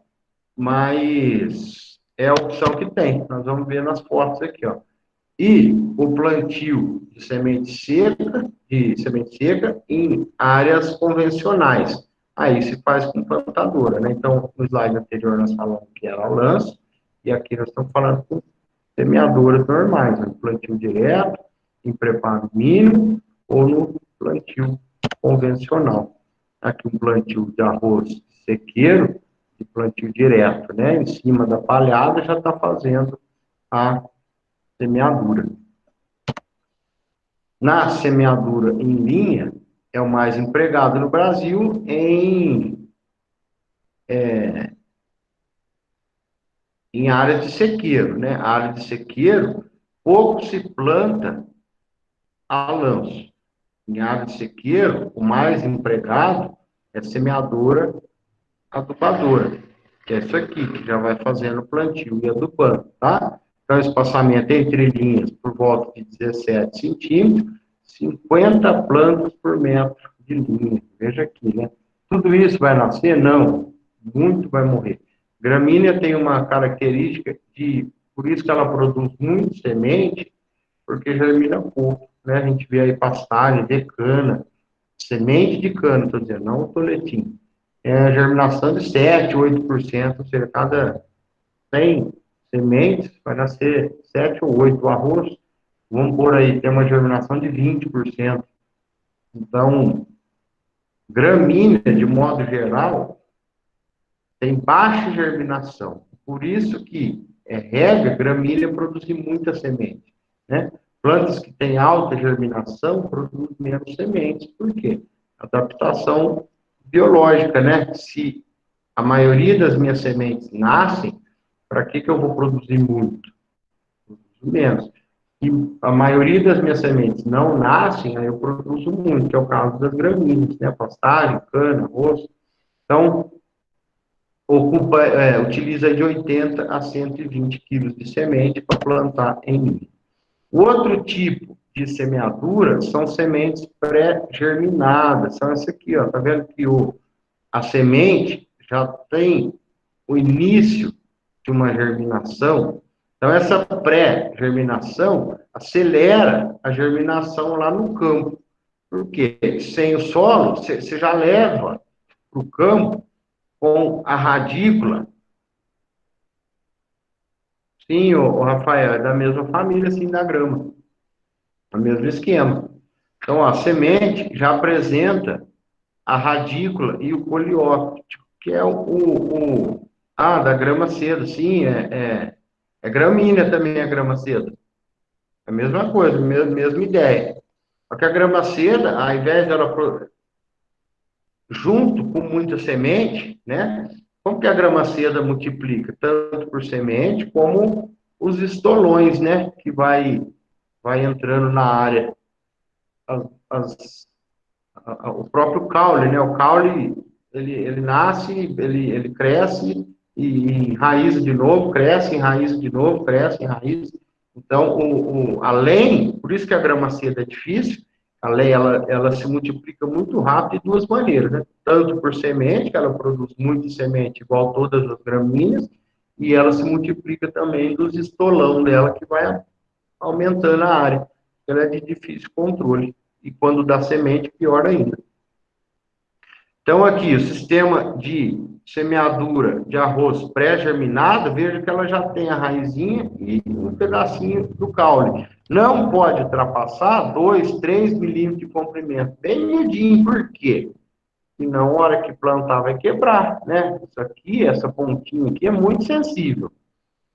mas é a opção que tem. Nós vamos ver nas fotos aqui, ó. E o plantio de semente seca em áreas convencionais. Aí se faz com plantadora, né? Então, no slide anterior nós falamos que era lanço, e aqui nós estamos falando com semeadoras normais, né? Plantio direto, em preparo mínimo, ou no plantio convencional. Aqui um plantio de arroz sequeiro, de plantio direto, né? Em cima da palhada já está fazendo a semeadura. Na semeadura em linha, é o mais empregado no Brasil em área de sequeiro, né? A área de sequeiro, pouco se planta a lanço. Em área de sequeiro, o mais empregado é semeadora adubadora, que é isso aqui, que já vai fazendo o plantio e adubando, tá? Então, espaçamento entre linhas por volta de 17 centímetros, 50 plantas por metro de linha. Veja aqui, né? Tudo isso vai nascer? Não. Muito vai morrer. Gramínea tem uma característica por isso que ela produz muito semente, porque germina pouco, né? A gente vê aí pastagem de cana, semente de cana, estou dizendo, não o toletim. É germinação de 7, 8%, ou seja, cada 100 sementes vai nascer 7 ou 8. O arroz, vamos por aí, tem uma germinação de 20%. Então, gramínea, de modo geral, tem baixa germinação. Por isso que é regra, gramínea produzir muita semente, né? Plantas que têm alta germinação produzem menos sementes. Por quê? Adaptação biológica, né? Se a maioria das minhas sementes nascem, para que eu vou produzir muito? Produzo menos. E a maioria das minhas sementes não nascem, aí eu produzo muito, que é o caso das gramíneas, né? Pastagem, cana, arroz. Então, utiliza de 80 a 120 quilos de semente para plantar em linha. O outro tipo de semeadura são sementes pré-germinadas, são essa aqui, ó, tá vendo que a semente já tem o início de uma germinação, então essa pré-germinação acelera a germinação lá no campo, porque sem o solo, você já leva para o campo com a radícula. Sim, o Rafael, é da mesma família, assim, da grama. É o mesmo esquema. Então, ó, a semente já apresenta a radícula e o colióptico, que é da grama cedo, sim, é gramínea também, a grama cedo. É a mesma coisa, mesma ideia. Só que a grama seda, ao invés dela junto com muita semente, né? Como que a grama seda multiplica? Tanto por semente, como os estolões, né? Que vai entrando na área. O próprio caule, né? O caule, ele nasce, ele cresce e enraiza de novo, cresce, enraiza de novo, cresce, enraiza. Então, além, por isso que a grama seda é difícil, a lei, ela se multiplica muito rápido de duas maneiras, né? Tanto por semente, que ela produz muita semente, igual todas as gramíneas, e ela se multiplica também dos estolão dela, que vai aumentando a área. Ela é de difícil controle. E quando dá semente, pior ainda. Então, aqui, o sistema de semeadura de arroz pré-germinado, veja que ela já tem a raizinha e um pedacinho do caule. Não pode ultrapassar 2, 3 milímetros de comprimento. Bem medinho, por quê? Senão, a hora que plantar, vai quebrar, né? Isso aqui, essa pontinha aqui, é muito sensível.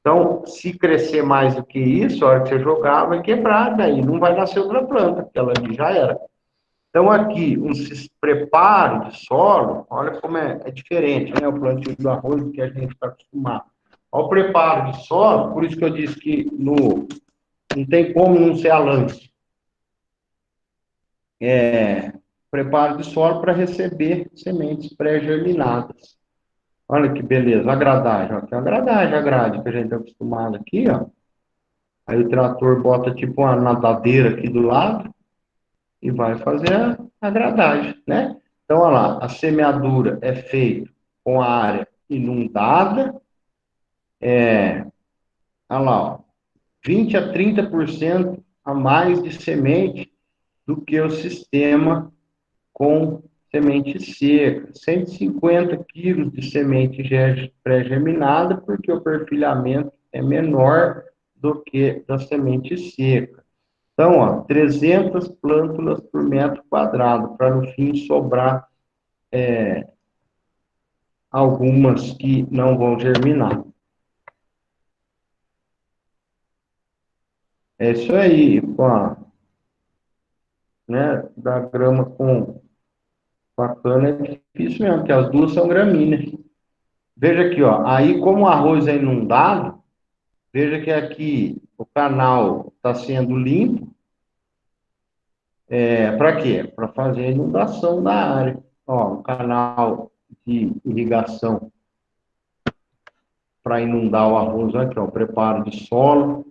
Então, se crescer mais do que isso, a hora que você jogar, vai quebrar, daí não vai nascer outra planta, porque ela ali já era. Então, aqui, um preparo de solo, olha como é diferente, né? O plantio do arroz do que a gente está acostumado. Olha o preparo de solo, por isso que eu disse que não tem como não ser a lance. Preparo de solo para receber sementes pré-germinadas. Olha que beleza, a gradagem. Aqui é a gradagem, a grade que a gente está acostumado aqui, ó. Aí o trator bota tipo uma nadadeira aqui do lado e vai fazer a gradagem, né? Então, olha lá, a semeadura é feita com a área inundada, olha lá, ó, 20 a 30% a mais de semente do que o sistema com semente seca. 150 quilos de semente pré-germinada, porque o perfilhamento é menor do que da semente seca. Então, ó, 300 plântulas por metro quadrado, para no fim sobrar algumas que não vão germinar. É isso aí, né, da grama com a cana é difícil mesmo, porque as duas são gramíneas. Veja aqui, ó, aí como o arroz é inundado, veja que aqui o canal está sendo limpo, para quê? Para fazer a inundação da área. Ó, o canal de irrigação para inundar o arroz aqui, ó, o preparo de solo.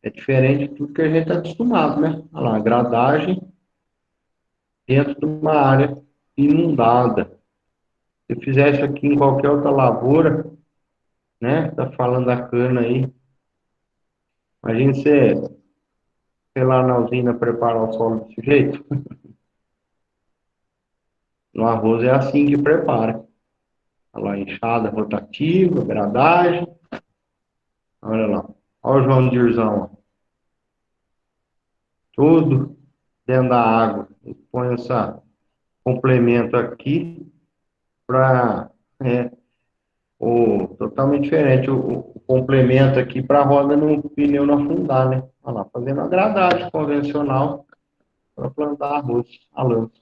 É diferente de tudo que a gente está acostumado, né? Olha lá, gradagem dentro de uma área inundada. Se fizer isso aqui em qualquer outra lavoura, né? Tá falando da cana aí. Imagina você, sei lá, na usina preparar o solo desse jeito. No arroz é assim que prepara. Olha lá, enxada rotativa, gradagem. Olha lá. Olha o João Dirzão, ó. Tudo dentro da água. Põe esse complemento aqui para totalmente diferente o complemento aqui para a roda no pneu não afundar, né? Olha lá, fazendo a gradagem convencional para plantar arroz a lança.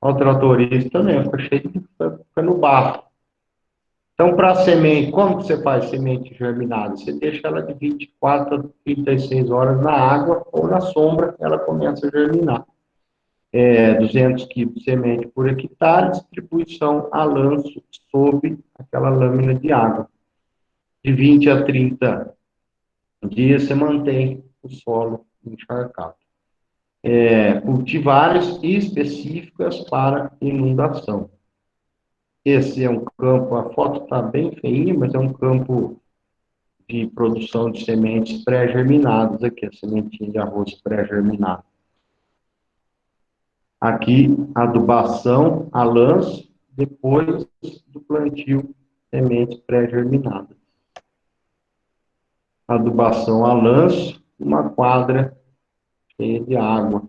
Olha o tratorista também, fica cheio de fica no barro. Então, para a semente, como que você faz semente germinada? Você deixa ela de 24 a 36 horas na água ou na sombra, ela começa a germinar. 200 quilos de semente por hectare, distribuição a lanço sob aquela lâmina de água. De 20 a 30 dias você mantém o solo encharcado. Cultivares específicas para inundação. Esse é um campo, a foto está bem feinha, mas é um campo de produção de sementes pré-germinadas aqui, a sementinha de arroz pré-germinada. Aqui, adubação a lanço, depois do plantio, sementes pré-germinadas. Adubação a lanço, uma quadra cheia de água.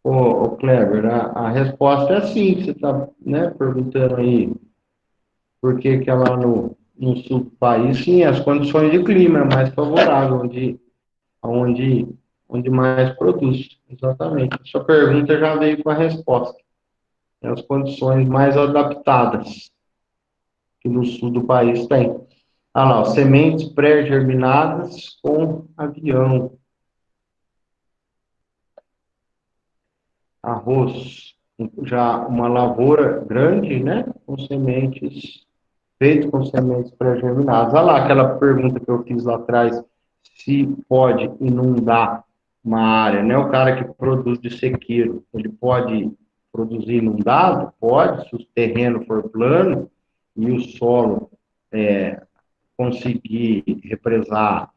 Ô Kleber, a resposta é sim, você está, né, perguntando aí por que que é lá no sul do país, sim, as condições de clima é mais favorável, onde mais produz, exatamente. Sua pergunta já veio com a resposta. É as condições mais adaptadas que no sul do país tem. Ah lá, ó, sementes pré-germinadas com avião. Arroz, já uma lavoura grande, né? Com sementes, feito com sementes pré-germinadas. Olha lá aquela pergunta que eu fiz lá atrás, se pode inundar uma área, né? O cara que produz de sequeiro, ele pode produzir inundado? Pode, se o terreno for plano e o solo conseguir represar,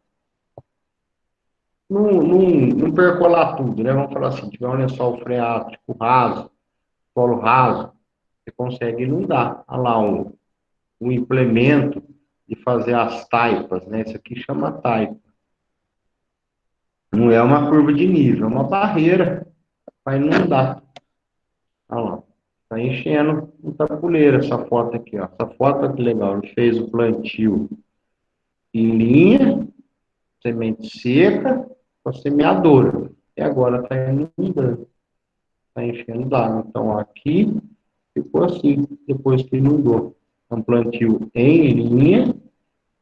não percolar tudo, né? Vamos falar assim, tiver um lençol freático raso, solo raso, você consegue inundar. Olha lá o implemento de fazer as taipas, né? Isso aqui chama taipa. Não é uma curva de nível, é uma barreira para inundar. Olha lá. Está enchendo um tabuleiro essa foto aqui, ó. Essa foto, olha que legal. Ele fez o plantio em linha, semente seca, com a semeadora. E agora está inundando. Está enchendo d'água. Então, aqui ficou assim, depois que inundou. Um plantio em linha,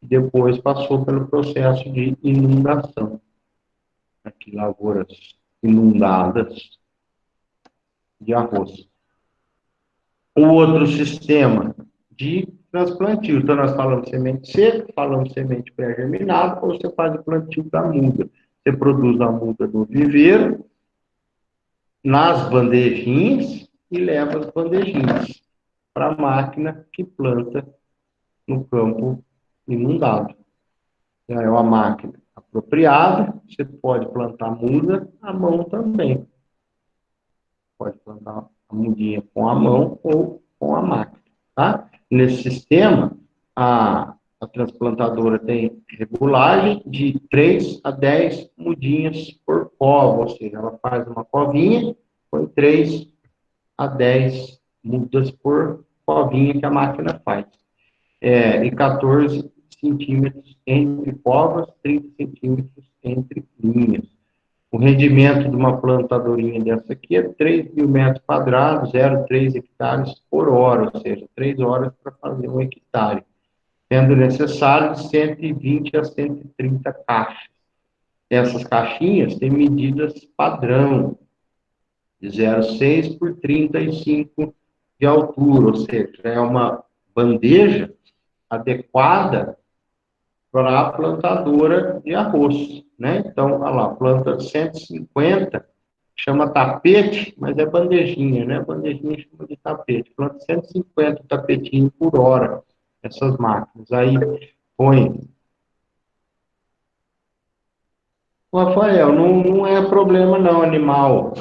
e depois passou pelo processo de inundação. Aqui, lavouras inundadas de arroz. O outro sistema de transplantio. Então, nós falamos semente seca, falamos semente pré-germinada, ou você faz o plantio da muda. Você produz a muda do viveiro, nas bandejinhas, e leva as bandejinhas para a máquina que planta no campo inundado. É uma máquina apropriada, você pode plantar muda à mão também. Pode plantar a mudinha com a mão ou com a máquina, tá? Nesse sistema, a transplantadora tem regulagem de 3 a 10 mudinhas por cova, ou seja, ela faz uma covinha, põe 3 a 10 mudas por covinha que a máquina faz. E 14 centímetros entre covas, 30 centímetros entre linhas. O rendimento de uma plantadorinha dessa aqui é 3.000 metros quadrados, 0,3 hectares por hora, ou seja, 3 horas para fazer um hectare, sendo necessário de 120 a 130 caixas. Essas caixinhas têm medidas padrão, de 0,6 por 35 de altura, ou seja, é uma bandeja adequada para a plantadora de arroz, né? Então, olha lá, planta 150, chama tapete, mas é bandejinha, né? Bandejinha chama de tapete. Planta 150 tapetinhos por hora, essas máquinas. Aí, põe. Rafael, não é problema não, animal.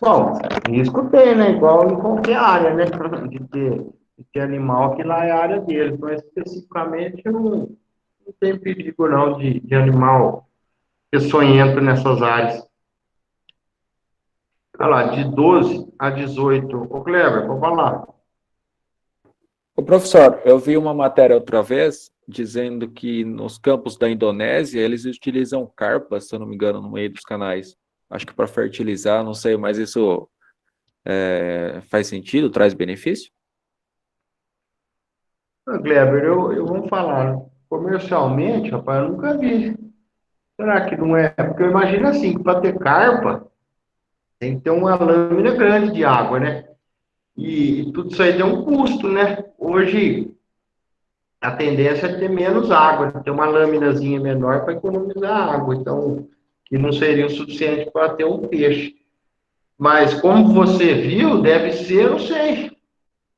Bom, risco tem, né? Igual em qualquer área, né? De ter animal que lá é a área deles, mas especificamente não tem perigo não de animal peçonhento nessas áreas. Olha lá, de 12 a 18. Ô, Cleber, vou falar. Ô, professor, eu vi uma matéria outra vez dizendo que nos campos da Indonésia eles utilizam carpas, se eu não me engano, no meio dos canais. Acho que para fertilizar, não sei, mas isso faz sentido, traz benefício? Ô, Cleber, eu vou falar. Comercialmente, rapaz, eu nunca vi. Será que não é? Porque eu imagino assim, que para ter carpa, tem que ter uma lâmina grande de água, né? E tudo isso aí tem um custo, né? Hoje, a tendência é ter menos água, ter uma laminazinha menor para economizar água, então, que não seria o suficiente para ter um peixe. Mas, como você viu, deve ser, não sei,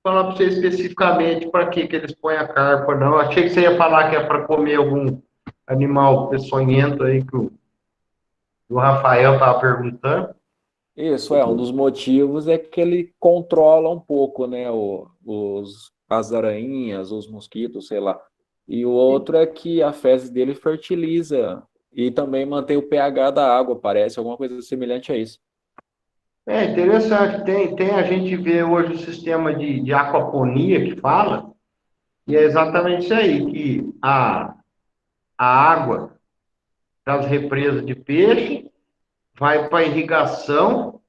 falar para você especificamente para que eles põem a carpa, não. Achei que você ia falar que é para comer algum animal peçonhento aí que o Rafael estava perguntando. Isso um dos motivos é que ele controla um pouco, né, as aranhas, os mosquitos, sei lá. E o outro é que a fezes dele fertiliza e também mantém o pH da água, parece alguma coisa semelhante a isso. É interessante, a gente vê hoje o sistema de aquaponia que fala, e é exatamente isso aí, que a água das represas de peixe vai para a irrigação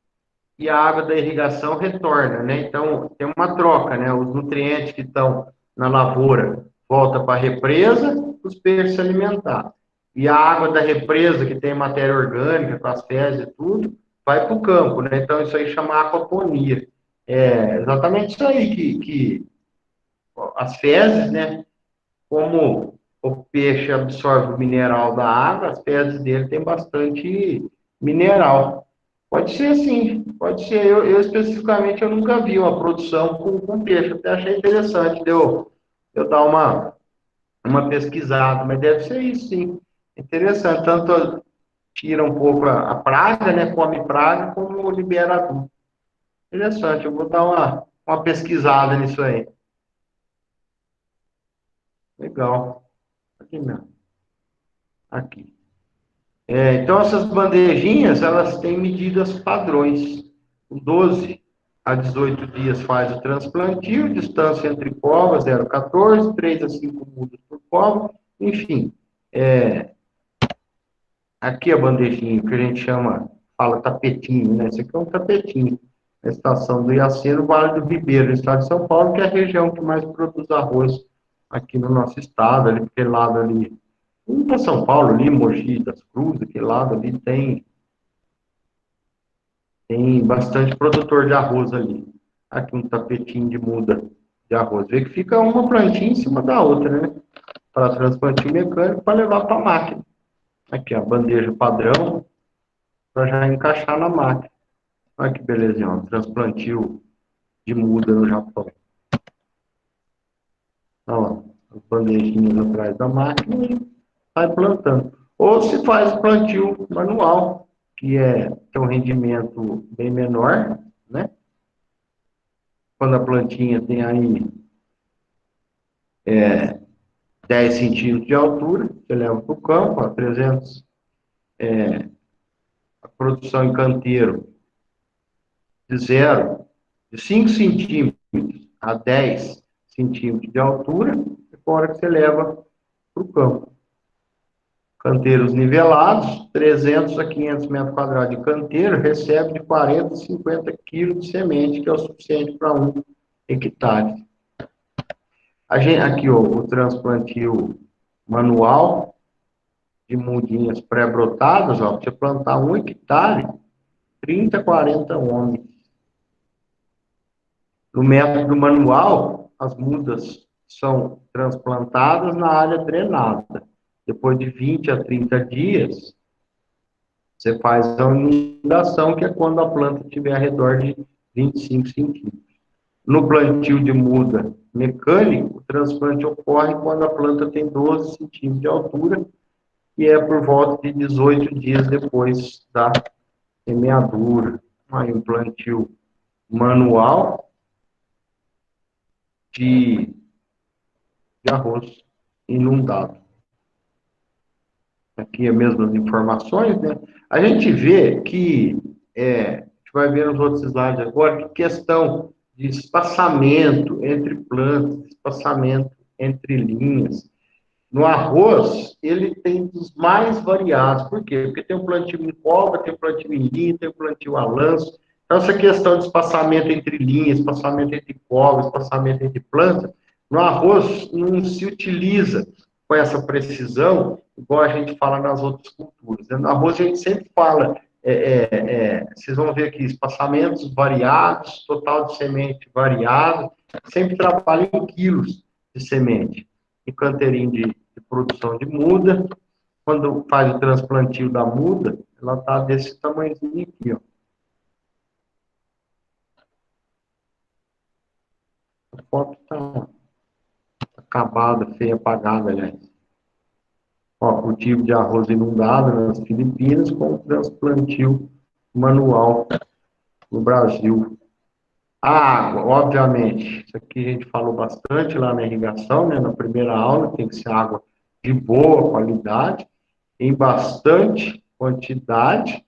e a água da irrigação retorna, né? Então, tem uma troca, né? Os nutrientes que estão na lavoura volta para a represa, os peixes se alimentar. E a água da represa, que tem matéria orgânica, com as fezes e tudo, vai para o campo, né? Então, isso aí chama aquaponia. É exatamente isso aí que as fezes, né? Como o peixe absorve o mineral da água, as fezes dele tem bastante mineral. Pode ser sim, pode ser. Eu especificamente eu nunca vi uma produção com peixe. Até achei interessante eu dar uma pesquisada, mas deve ser isso sim. Interessante. Tanto tira um pouco a praga, né? Come praga, como libera adubo. Interessante, eu vou dar uma pesquisada nisso aí. Legal. Aqui não. Aqui. Então, essas bandejinhas, elas têm medidas padrões. 12 a 18 dias faz o transplantio, distância entre covas 0,14, 3 a 5 mudas por cova, enfim. Aqui a bandejinha, que a gente chama, fala tapetinho, né? Esse aqui é um tapetinho. A estação do Iaci, no Vale do Ribeiro, no estado de São Paulo, que é a região que mais produz arroz aqui no nosso estado, ali, aquele lado ali. Indo para São Paulo, ali, Mogi das Cruzes, aquele lado ali, tem bastante produtor de arroz ali. Aqui um tapetinho de muda de arroz. Vê que fica uma plantinha em cima da outra, né? Para transplantio mecânico, para levar para a máquina. Aqui, a bandeja padrão, para já encaixar na máquina. Olha que belezinha, ó, transplantio de muda no Japão. Olha lá, as bandejinhas atrás da máquina e vai plantando. Ou se faz plantio manual, que tem um rendimento bem menor, né? Quando a plantinha tem aí 10 centímetros de altura, você leva para o campo, a 300, a produção em canteiro de 5 centímetros a 10 centímetros de altura, é a hora que você leva para o campo. Canteiros nivelados, 300 a 500 metros quadrados de canteiro, recebe de 40 a 50 quilos de semente, que é o suficiente para 1 hectare. Aqui, ó, o transplantio manual de mudinhas pré-brotadas, ó, para você plantar 1 hectare, 30 a 40 homens. No método manual, as mudas são transplantadas na área drenada. Depois de 20 a 30 dias, você faz a inundação, que é quando a planta tiver ao redor de 25 centímetros. No plantio de muda mecânico, o transplante ocorre quando a planta tem 12 centímetros de altura, e é por volta de 18 dias depois da semeadura. Aí um plantio manual de arroz inundado. Aqui as mesmas informações, né? A gente vê que, a gente vai ver nos outros slides agora, que questão de espaçamento entre plantas, espaçamento entre linhas. No arroz, ele tem dos mais variados. Por quê? Porque tem o plantio em cova, tem o plantio em linha, tem o plantio a lanço. Então, essa questão de espaçamento entre linhas, espaçamento entre covas, espaçamento entre plantas, no arroz não se utiliza com essa precisão, igual a gente fala nas outras culturas. No arroz, a gente sempre fala, vocês vão ver aqui, espaçamentos variados, total de semente variado, sempre trabalha em quilos de semente. E canteirinho de produção de muda, quando faz o transplantio da muda, ela está desse tamanhozinho aqui, ó. A foto está acabada, feia, apagada, aliás. Ó, cultivo de arroz inundado nas Filipinas com transplantio manual no Brasil. A água, obviamente, isso aqui a gente falou bastante lá na irrigação, né, na primeira aula, tem que ser água de boa qualidade, em bastante quantidade,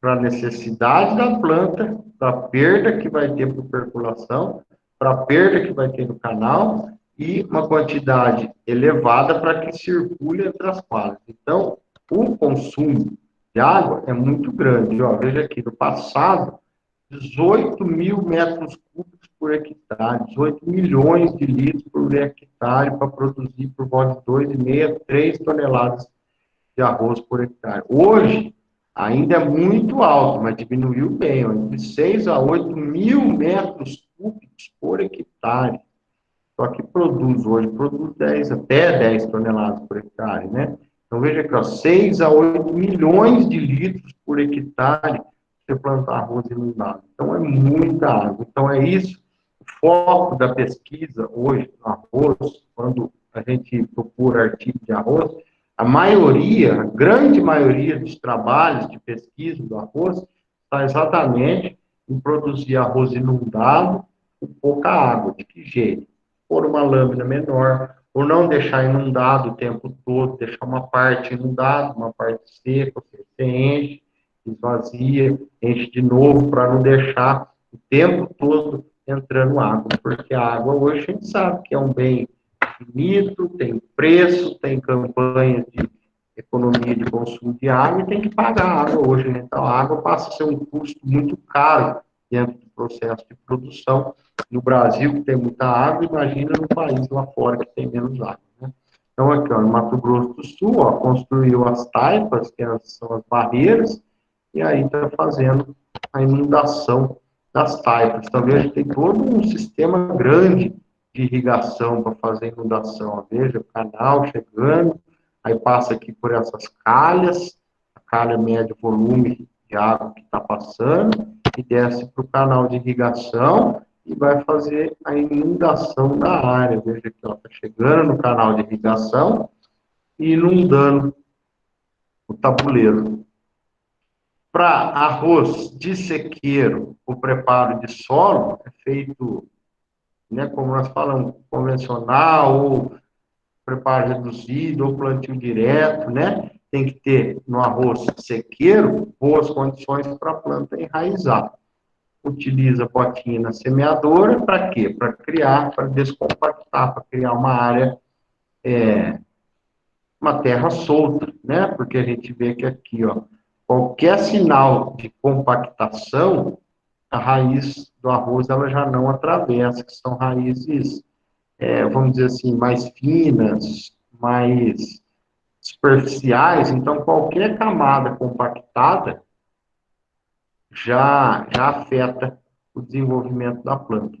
para a necessidade da planta, para a perda que vai ter por percolação, para a perda que vai ter no canal, e uma quantidade elevada para que circule entre as quadras. Então, o consumo de água é muito grande. Ó, veja aqui, no passado, 18 mil metros cúbicos por hectare, 18 milhões de litros por hectare para produzir por volta de 2,5 a 3 toneladas de arroz por hectare. Hoje, ainda é muito alto, mas diminuiu bem, ó, de 6 a 8 mil metros cúbicos por hectare. Só que produz 10, até 10 toneladas por hectare, né? Então, veja aqui, ó, 6 a 8 milhões de litros por hectare você plantar arroz inundado. Então, é muita água. Então, é isso. O foco da pesquisa hoje no arroz, quando a gente procura artigo de arroz, a grande maioria dos trabalhos de pesquisa do arroz está exatamente em produzir arroz inundado com pouca água. De que jeito? Por uma lâmina menor, ou não deixar inundado o tempo todo, deixar uma parte inundada, uma parte seca, você enche, esvazia, enche de novo, para não deixar o tempo todo entrando água, porque a água hoje a gente sabe que é um bem finito, tem preço, tem campanha de economia de consumo de água e tem que pagar a água hoje, né? Então a água passa a ser um custo muito caro dentro do processo de produção. No Brasil, que tem muita água, imagina no país lá fora que tem menos água, né? Então aqui, ó, no Mato Grosso do Sul, ó, construiu as taipas, que são as barreiras, e aí está fazendo a inundação das taipas. Então veja, tem todo um sistema grande de irrigação para fazer inundação. Ó. Veja, o canal chegando, aí passa aqui por essas calhas, a calha mede o volume de água que está passando, e desce para o canal de irrigação e vai fazer a inundação da área. Veja aqui, está chegando no canal de irrigação e inundando o tabuleiro. Para arroz de sequeiro, o preparo de solo é feito, né, como nós falamos, convencional, ou preparo reduzido, ou plantio direto, né? Tem que ter no arroz sequeiro boas condições para a planta enraizar. Utiliza botinha na semeadora, para quê? Para criar, para descompactar, para criar uma área, uma terra solta, né? Porque a gente vê que aqui, ó, qualquer sinal de compactação, a raiz do arroz ela já não atravessa, que são raízes, vamos dizer assim, mais finas, mais superficiais, então qualquer camada compactada já afeta o desenvolvimento da planta.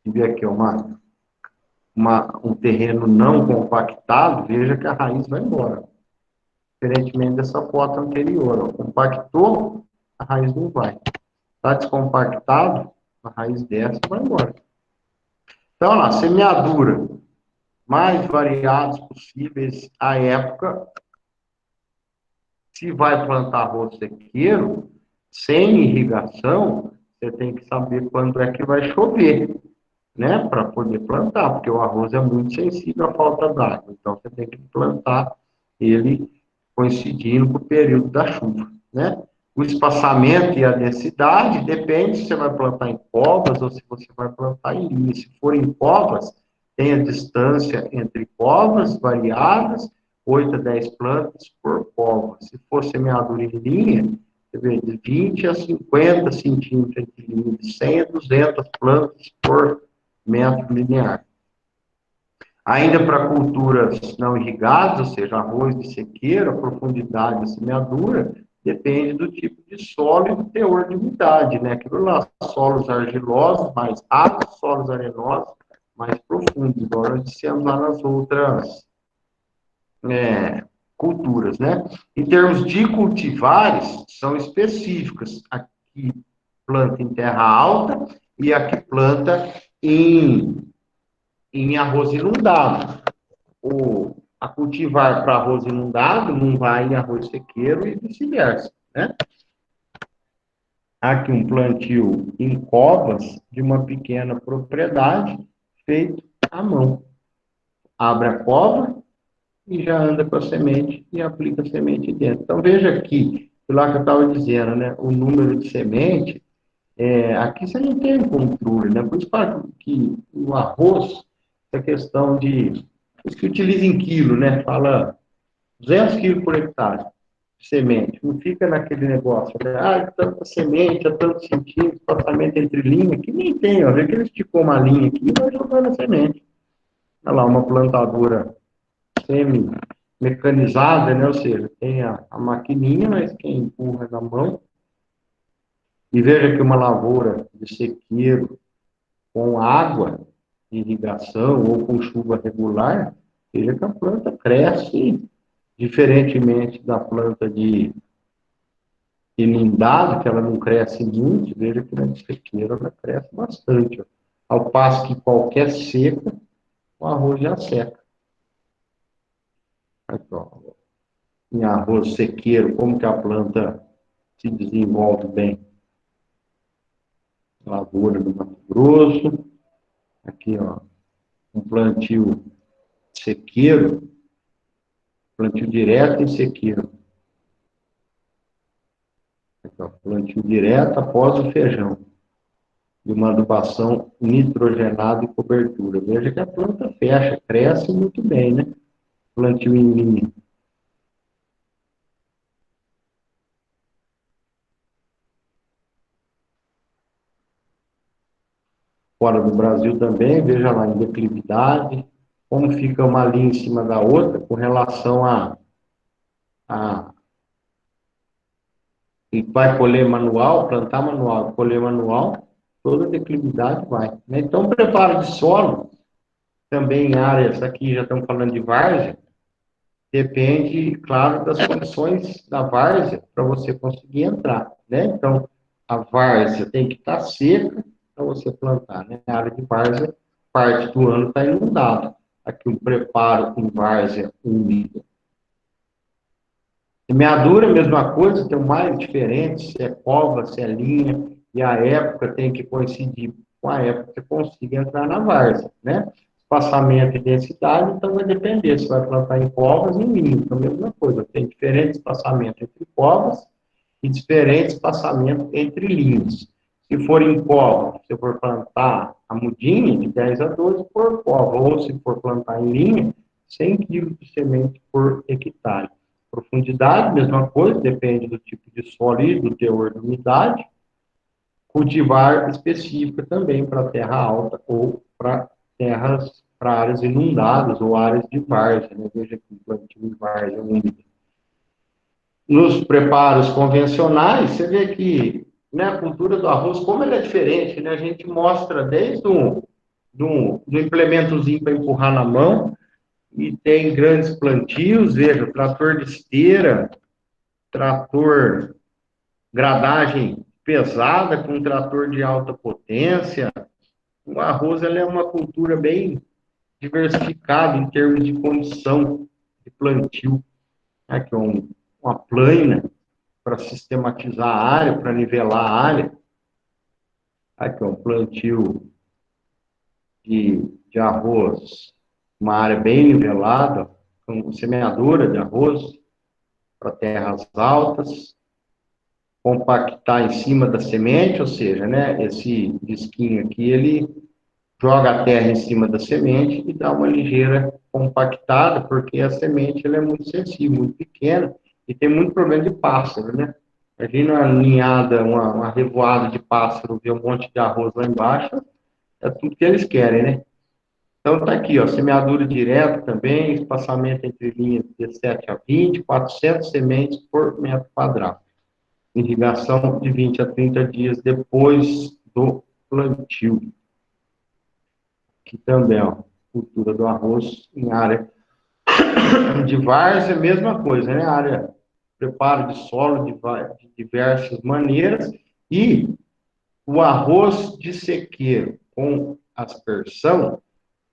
E ver aqui um terreno não compactado, veja que a raiz vai embora. Diferentemente dessa foto anterior, ó, compactou, a raiz não vai. Está descompactado, a raiz desce e vai embora. Então, lá, semeadura mais variados possíveis à época. Se vai plantar arroz sequeiro, sem irrigação, você tem que saber quando é que vai chover, né? Para poder plantar, porque o arroz é muito sensível à falta d'água. Então, você tem que plantar ele coincidindo com o período da chuva, né? O espaçamento e a densidade depende se você vai plantar em covas ou se você vai plantar em linha. Se for em covas, tem a distância entre covas variadas, 8 a 10 plantas por cova. Se for semeadura em linha, você vê de 20 a 50 centímetros entre linha, de 100 a 200 plantas por metro linear. Ainda para culturas não irrigadas, ou seja, arroz de sequeira, a profundidade da semeadura depende do tipo de solo e do teor de umidade, né? Aquilo lá, solos argilosos mais rasos, solos arenosos mais profundos, igual nós dissemos lá nas outras culturas, né? Em termos de cultivares, são específicas. Aqui planta em terra alta e aqui planta em arroz inundado. A cultivar para arroz inundado não vai em arroz sequeiro e vice-versa, né? Aqui um plantio em covas de uma pequena propriedade feito à mão. Abre a cova e já anda com a semente e aplica a semente dentro. Então veja aqui, lá que eu estava dizendo, né? O número de semente, aqui você não tem controle, né? Por isso que o arroz, essa questão de os que utilizam em quilo, né? Fala 200 quilos por hectare de semente. Não fica naquele negócio, né? Tanta semente, a tantos centímetros, espaçamento entre linhas, que nem tem, ó. Vê que ele esticou uma linha aqui e vai jogando a semente. Olha lá, uma plantadora semi-mecanizada, né? Ou seja, tem a maquininha, mas quem empurra na mão. E veja que uma lavoura de sequeiro com água de irrigação ou com chuva regular, veja que a planta cresce diferentemente da planta de inundado, que ela não cresce muito, veja que na de sequeira ela cresce bastante. Ó. Ao passo que qualquer seca, o arroz já seca. Aqui, ó. Em arroz sequeiro, como que a planta se desenvolve bem? Lavoura do Mato Grosso. Aqui, ó, um plantio sequeiro, plantio direto em sequeiro. Ó, plantio direto após o feijão. De uma adubação nitrogenada e cobertura. Veja que a planta fecha, cresce muito bem, né? Plantio em linha. Fora do Brasil também, veja lá, em declividade, como fica uma linha em cima da outra com relação a e vai colher manual, plantar manual, colher manual, toda declividade vai, né? Então, preparo de solo, também em áreas, aqui já estamos falando de várzea, depende, claro, das condições da várzea para você conseguir entrar, né? Então, a várzea tem que estar seca para você plantar, né? A área de várzea, parte do ano está inundada. Aqui um preparo em várzea úmida. Semeadura, mesma coisa, tem mais diferente, se é cova, se é linha, e a época tem que coincidir com a época que você consiga entrar na várzea, né? Espaçamento e densidade, então vai depender se vai plantar em covas ou em linha, então a mesma coisa, tem diferente espaçamento entre covas e diferente espaçamento entre linhas. Se for em cova, se for plantar a mudinha, de 10 a 12 por cova, ou se for plantar em linha, 100 kg de semente por hectare. Profundidade, mesma coisa, depende do tipo de solo e do teor de umidade. Cultivar específica também para terra alta ou para terras, para áreas inundadas ou áreas de várzea, né? Veja aqui, plantio em várzea úmida. Nos preparos convencionais, você vê que, né, a cultura do arroz, como ela é diferente, né? A gente mostra desde do implementozinho para empurrar na mão, e tem grandes plantios, veja, trator de esteira, trator gradagem pesada com trator de alta potência. O arroz ela é uma cultura bem diversificada em termos de condição de plantio. Aqui uma plana para sistematizar a área, para nivelar a área. Aqui um plantio de arroz, uma área bem nivelada, com semeadura de arroz para terras altas, compactar em cima da semente, ou seja, né, esse disquinho aqui, ele joga a terra em cima da semente e dá uma ligeira compactada, porque a semente ela é muito sensível, muito pequena, e tem muito problema de pássaro, né? Imagina uma ninhada, uma revoada de pássaro, ver um monte de arroz lá embaixo, é tudo que eles querem, né? Então tá aqui, ó, semeadura direta também, espaçamento entre linhas de 17 a 20, 400 sementes por metro quadrado. Irrigação de 20 a 30 dias depois do plantio. Aqui também, ó, cultura do arroz em área de várzea, mesma coisa, né? Área, preparo de solo de diversas maneiras, e o arroz de sequeiro com aspersão,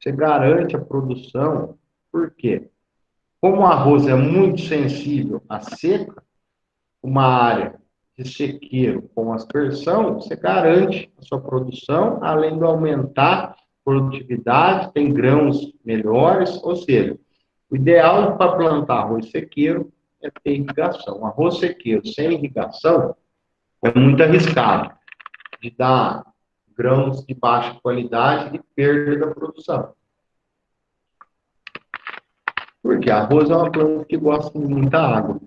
você garante a produção, por quê? Como o arroz é muito sensível à seca, uma área de sequeiro com aspersão, você garante a sua produção, além de aumentar a produtividade, tem grãos melhores, ou seja, o ideal para plantar arroz sequeiro é ter irrigação. Arroz sequeiro sem irrigação é muito arriscado de dar grãos de baixa qualidade e perda da produção. Porque arroz é uma planta que gosta de muita água.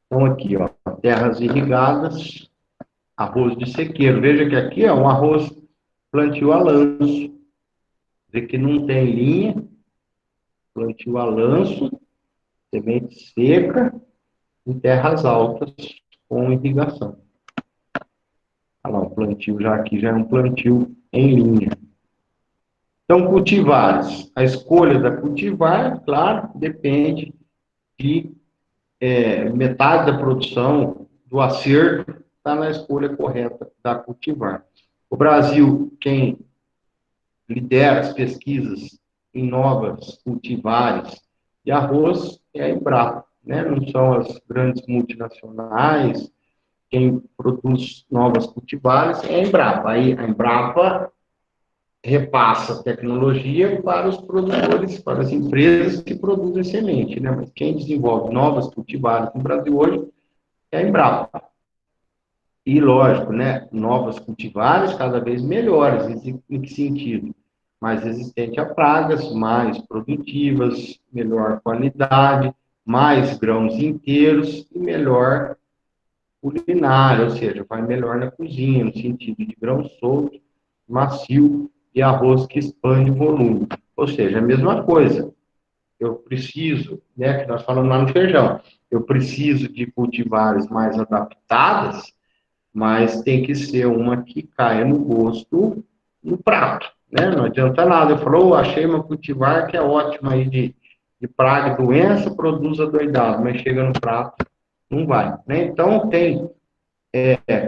Então, aqui, ó, terras irrigadas, arroz de sequeiro. Veja que aqui é um arroz plantio a lanço. Vê que não tem linha, plantio a lanço, semente seca, em terras altas, com irrigação. Olha lá, o plantio já aqui já é um plantio em linha. Então, cultivares. A escolha da cultivar, claro, depende de metade da produção, do acerto, está na escolha correta da cultivar. O Brasil, quem lidera as pesquisas em novas cultivares de arroz é a Embrapa, né? Não são as grandes multinacionais, quem produz novas cultivares é a Embrapa. Aí a Embrapa repassa tecnologia para os produtores, para as empresas que produzem semente, né? Mas quem desenvolve novas cultivares no Brasil hoje é a Embrapa. E, lógico, né, novas cultivares cada vez melhores. Em que sentido? Mais resistente a pragas, mais produtivas, melhor qualidade, mais grãos inteiros e melhor culinária, ou seja, vai melhor na cozinha, no sentido de grão solto, macio e arroz que expande volume. Ou seja, a mesma coisa. Eu preciso, né, que nós falamos lá no feijão, eu preciso de cultivares mais adaptadas, mas tem que ser uma que caia no gosto, no prato, né? Não adianta nada. Eu falo, achei uma cultivar que é ótima aí de praga e doença, produz adoidado, mas chega no prato, não vai, né? Então, tem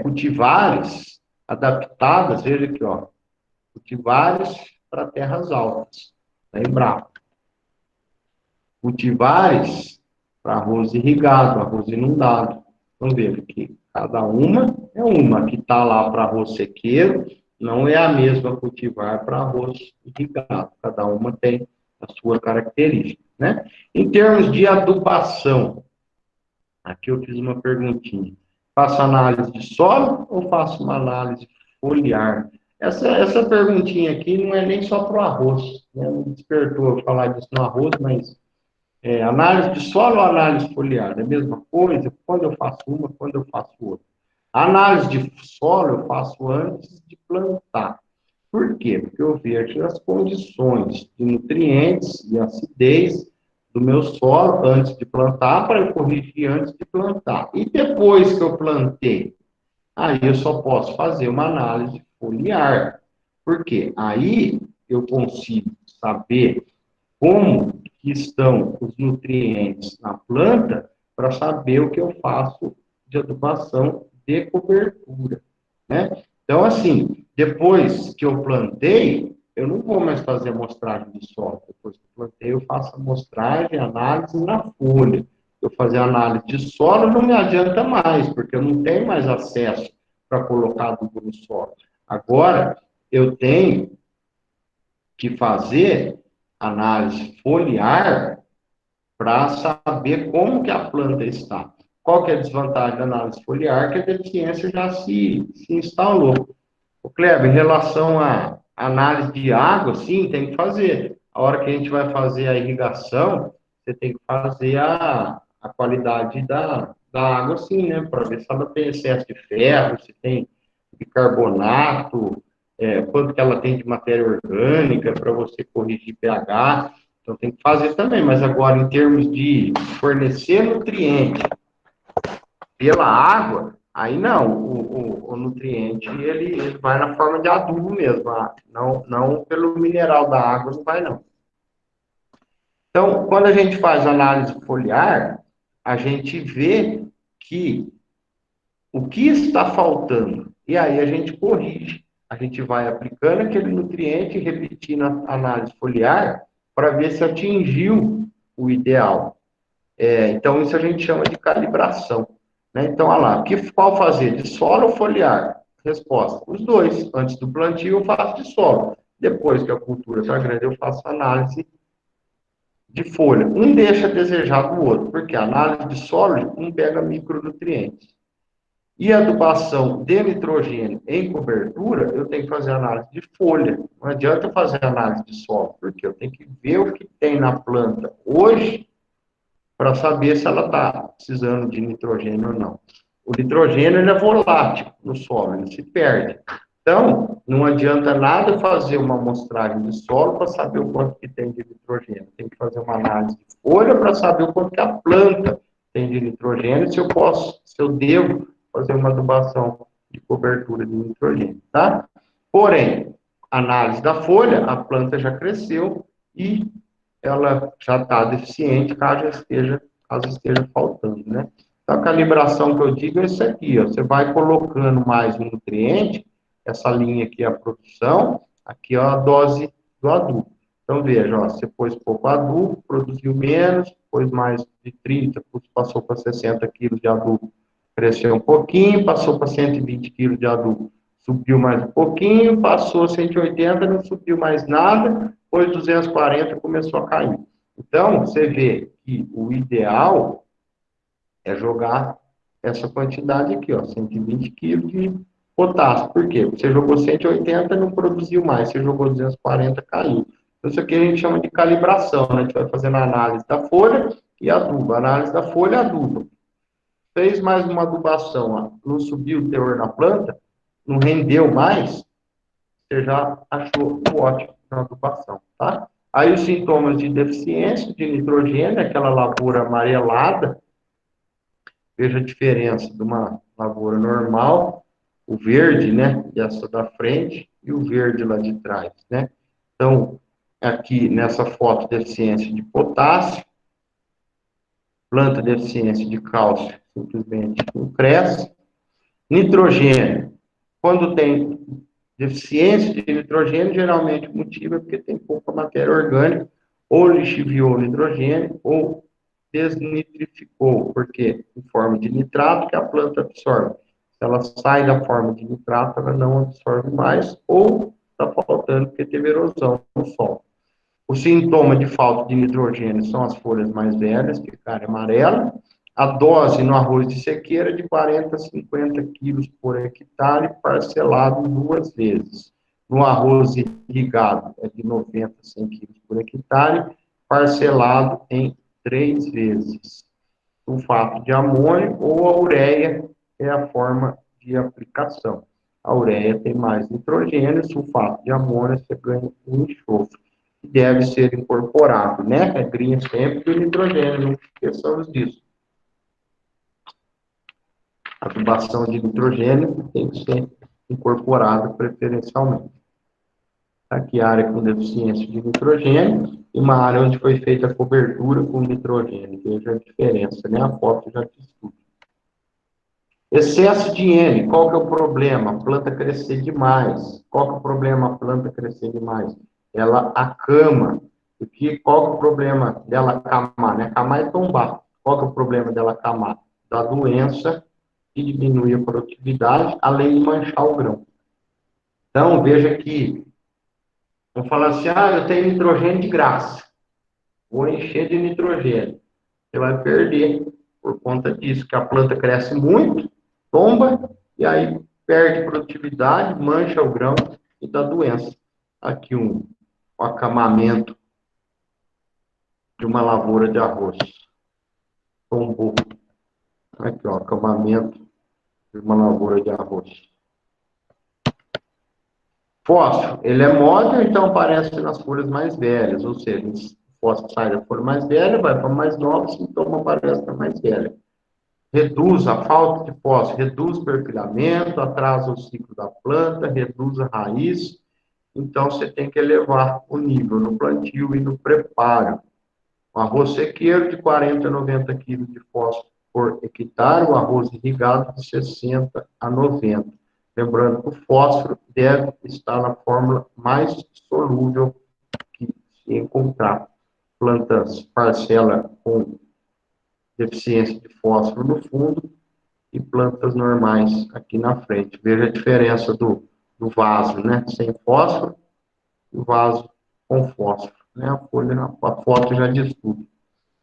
cultivares adaptadas, veja aqui, ó, cultivares para terras altas, lembrar. Cultivares para arroz irrigado, arroz inundado. Então, veja que cada uma é uma. Que está lá para arroz sequeiro, não é a mesma cultivar para arroz irrigado. Cada uma tem a sua característica, né? Em termos de adubação, aqui eu fiz uma perguntinha. Faço análise de solo ou faço uma análise foliar? Essa perguntinha aqui não é nem só para o arroz, né? Não despertou eu falar disso no arroz, mas análise de solo ou análise foliar? É a mesma coisa? Quando eu faço uma, quando eu faço outra? A análise de solo eu faço antes de plantar. Por quê? Porque eu vejo as condições de nutrientes e acidez do meu solo antes de plantar, para eu corrigir antes de plantar. E depois que eu plantei, aí eu só posso fazer uma análise foliar. Por quê? Aí eu consigo saber como que estão os nutrientes na planta para saber o que eu faço de adubação de cobertura, né? Então, assim, depois que eu plantei, eu não vou mais fazer amostragem de solo. Depois que eu plantei, eu faço amostragem, análise na folha. Eu fazer análise de solo não me adianta mais, porque eu não tenho mais acesso para colocar adubo no solo. Agora, eu tenho que fazer análise foliar para saber como que a planta está. Qual que é a desvantagem da análise foliar? Que a deficiência já se instalou. O Kleber, em relação à análise de água, sim, tem que fazer. A hora que a gente vai fazer a irrigação, você tem que fazer a qualidade da água, sim, né? Para ver se ela tem excesso de ferro, se tem bicarbonato, quanto que ela tem de matéria orgânica para você corrigir pH. Então tem que fazer também, mas agora em termos de fornecer nutriente pela água, aí não, o nutriente ele vai na forma de adubo mesmo, não pelo mineral da água, não vai não. Então, quando a gente faz análise foliar, a gente vê que o que está faltando, e aí a gente corrige. A gente vai aplicando aquele nutriente, repetindo a análise foliar, para ver se atingiu o ideal. Então, isso a gente chama de calibração, né? Então, olha lá, qual fazer? De solo ou foliar? Resposta, os dois. Antes do plantio, eu faço de solo. Depois que a cultura está grande, eu faço análise de folha. Um deixa a desejar do outro, porque a análise de solo, um pega micronutrientes. E a adubação de nitrogênio em cobertura, eu tenho que fazer análise de folha. Não adianta fazer análise de solo, porque eu tenho que ver o que tem na planta hoje para saber se ela está precisando de nitrogênio ou não. O nitrogênio ele é volátil no solo, ele se perde. Então, não adianta nada fazer uma amostragem de solo para saber o quanto que tem de nitrogênio. Tem que fazer uma análise de folha para saber o quanto que a planta tem de nitrogênio, se eu devo fazer uma adubação de cobertura de nitrogênio, tá? Porém, análise da folha, a planta já cresceu e ela já está deficiente, caso esteja faltando, né? Então, a calibração que eu digo é isso aqui, ó. Você vai colocando mais um nutriente, essa linha aqui é a produção, aqui é a dose do adubo. Então, veja, ó, você pôs pouco adubo, produziu menos, pôs mais de 30, passou para 60 quilos de adubo, cresceu um pouquinho, passou para 120 quilos de adubo, subiu mais um pouquinho, passou 180, não subiu mais nada, depois 240 começou a cair. Então, você vê que o ideal é jogar essa quantidade aqui, ó, 120 quilos de potássio. Por quê? Você jogou 180 e não produziu mais, você jogou 240, caiu. Então, isso aqui a gente chama de calibração, né? A gente vai fazendo a análise da folha e adubo. Análise da folha e adubo. Fez mais uma adubação, ó, não subiu o teor na planta, não rendeu mais, você já achou o ótimo na adubação, tá? Aí os sintomas de deficiência de nitrogênio, aquela lavoura amarelada, veja a diferença de uma lavoura normal, o verde, né, essa da frente, e o verde lá de trás, né? Então, aqui nessa foto, deficiência de potássio, planta deficiência de cálcio, simplesmente não cresce. Nitrogênio, quando tem deficiência de nitrogênio, geralmente o motivo é porque tem pouca matéria orgânica, ou lixiviou o nitrogênio, ou desnitrificou, porque em forma de nitrato que a planta absorve. Se ela sai da forma de nitrato, ela não absorve mais, ou está faltando porque teve erosão no solo. O sintoma de falta de nitrogênio são as folhas mais velhas, que ficaram amarelas. A dose no arroz de sequeira de 40 a 50 quilos por hectare, parcelado em 2 vezes. No arroz irrigado, é de 90 a 100 quilos por hectare, parcelado em 3 vezes. Sulfato de amônio ou a ureia é a forma de aplicação. A ureia tem mais nitrogênio, sulfato de amônio você ganha um enxofre, que deve ser incorporado, né? Regrinha sempre do nitrogênio, não esqueçamos disso. A adubação de nitrogênio tem que ser incorporada preferencialmente. Aqui a área com deficiência de nitrogênio e uma área onde foi feita a cobertura com nitrogênio. Veja a diferença, né? A foto já te explica. Excesso de N, qual que é o problema? A planta crescer demais. Qual que é o problema a planta crescer demais? Ela acama. Qual que é o problema dela acamar? Né? Acamar é tombar. Qual que é o problema dela acamar? Da doença que diminui a produtividade, além de manchar o grão. Então, veja que, vamos falar assim, eu tenho nitrogênio de graça. Vou encher de nitrogênio. Você vai perder por conta disso, que a planta cresce muito, tomba, e aí perde produtividade, mancha o grão e dá doença. Aqui um acamamento de uma lavoura de arroz. Tombou. Aqui, ó, acamamento de uma lavoura de arroz. Fósforo, ele é móvel, então aparece nas folhas mais velhas, ou seja, o fósforo sai da folha mais velha, vai para mais nova, o sintoma aparece na mais velha. Reduz a falta de fósforo, reduz o perfilamento, atrasa o ciclo da planta, reduz a raiz. Então, você tem que elevar o nível no plantio e no preparo. Um arroz sequeiro de 40 a 90 quilos de fósforo por hectare, o arroz irrigado de 60 a 90. Lembrando que o fósforo deve estar na fórmula mais solúvel que se encontrar. Plantas parcela com deficiência de fósforo no fundo e plantas normais aqui na frente. Veja a diferença do vaso, né? Sem fósforo e o vaso com fósforo, né? A foto já diz tudo.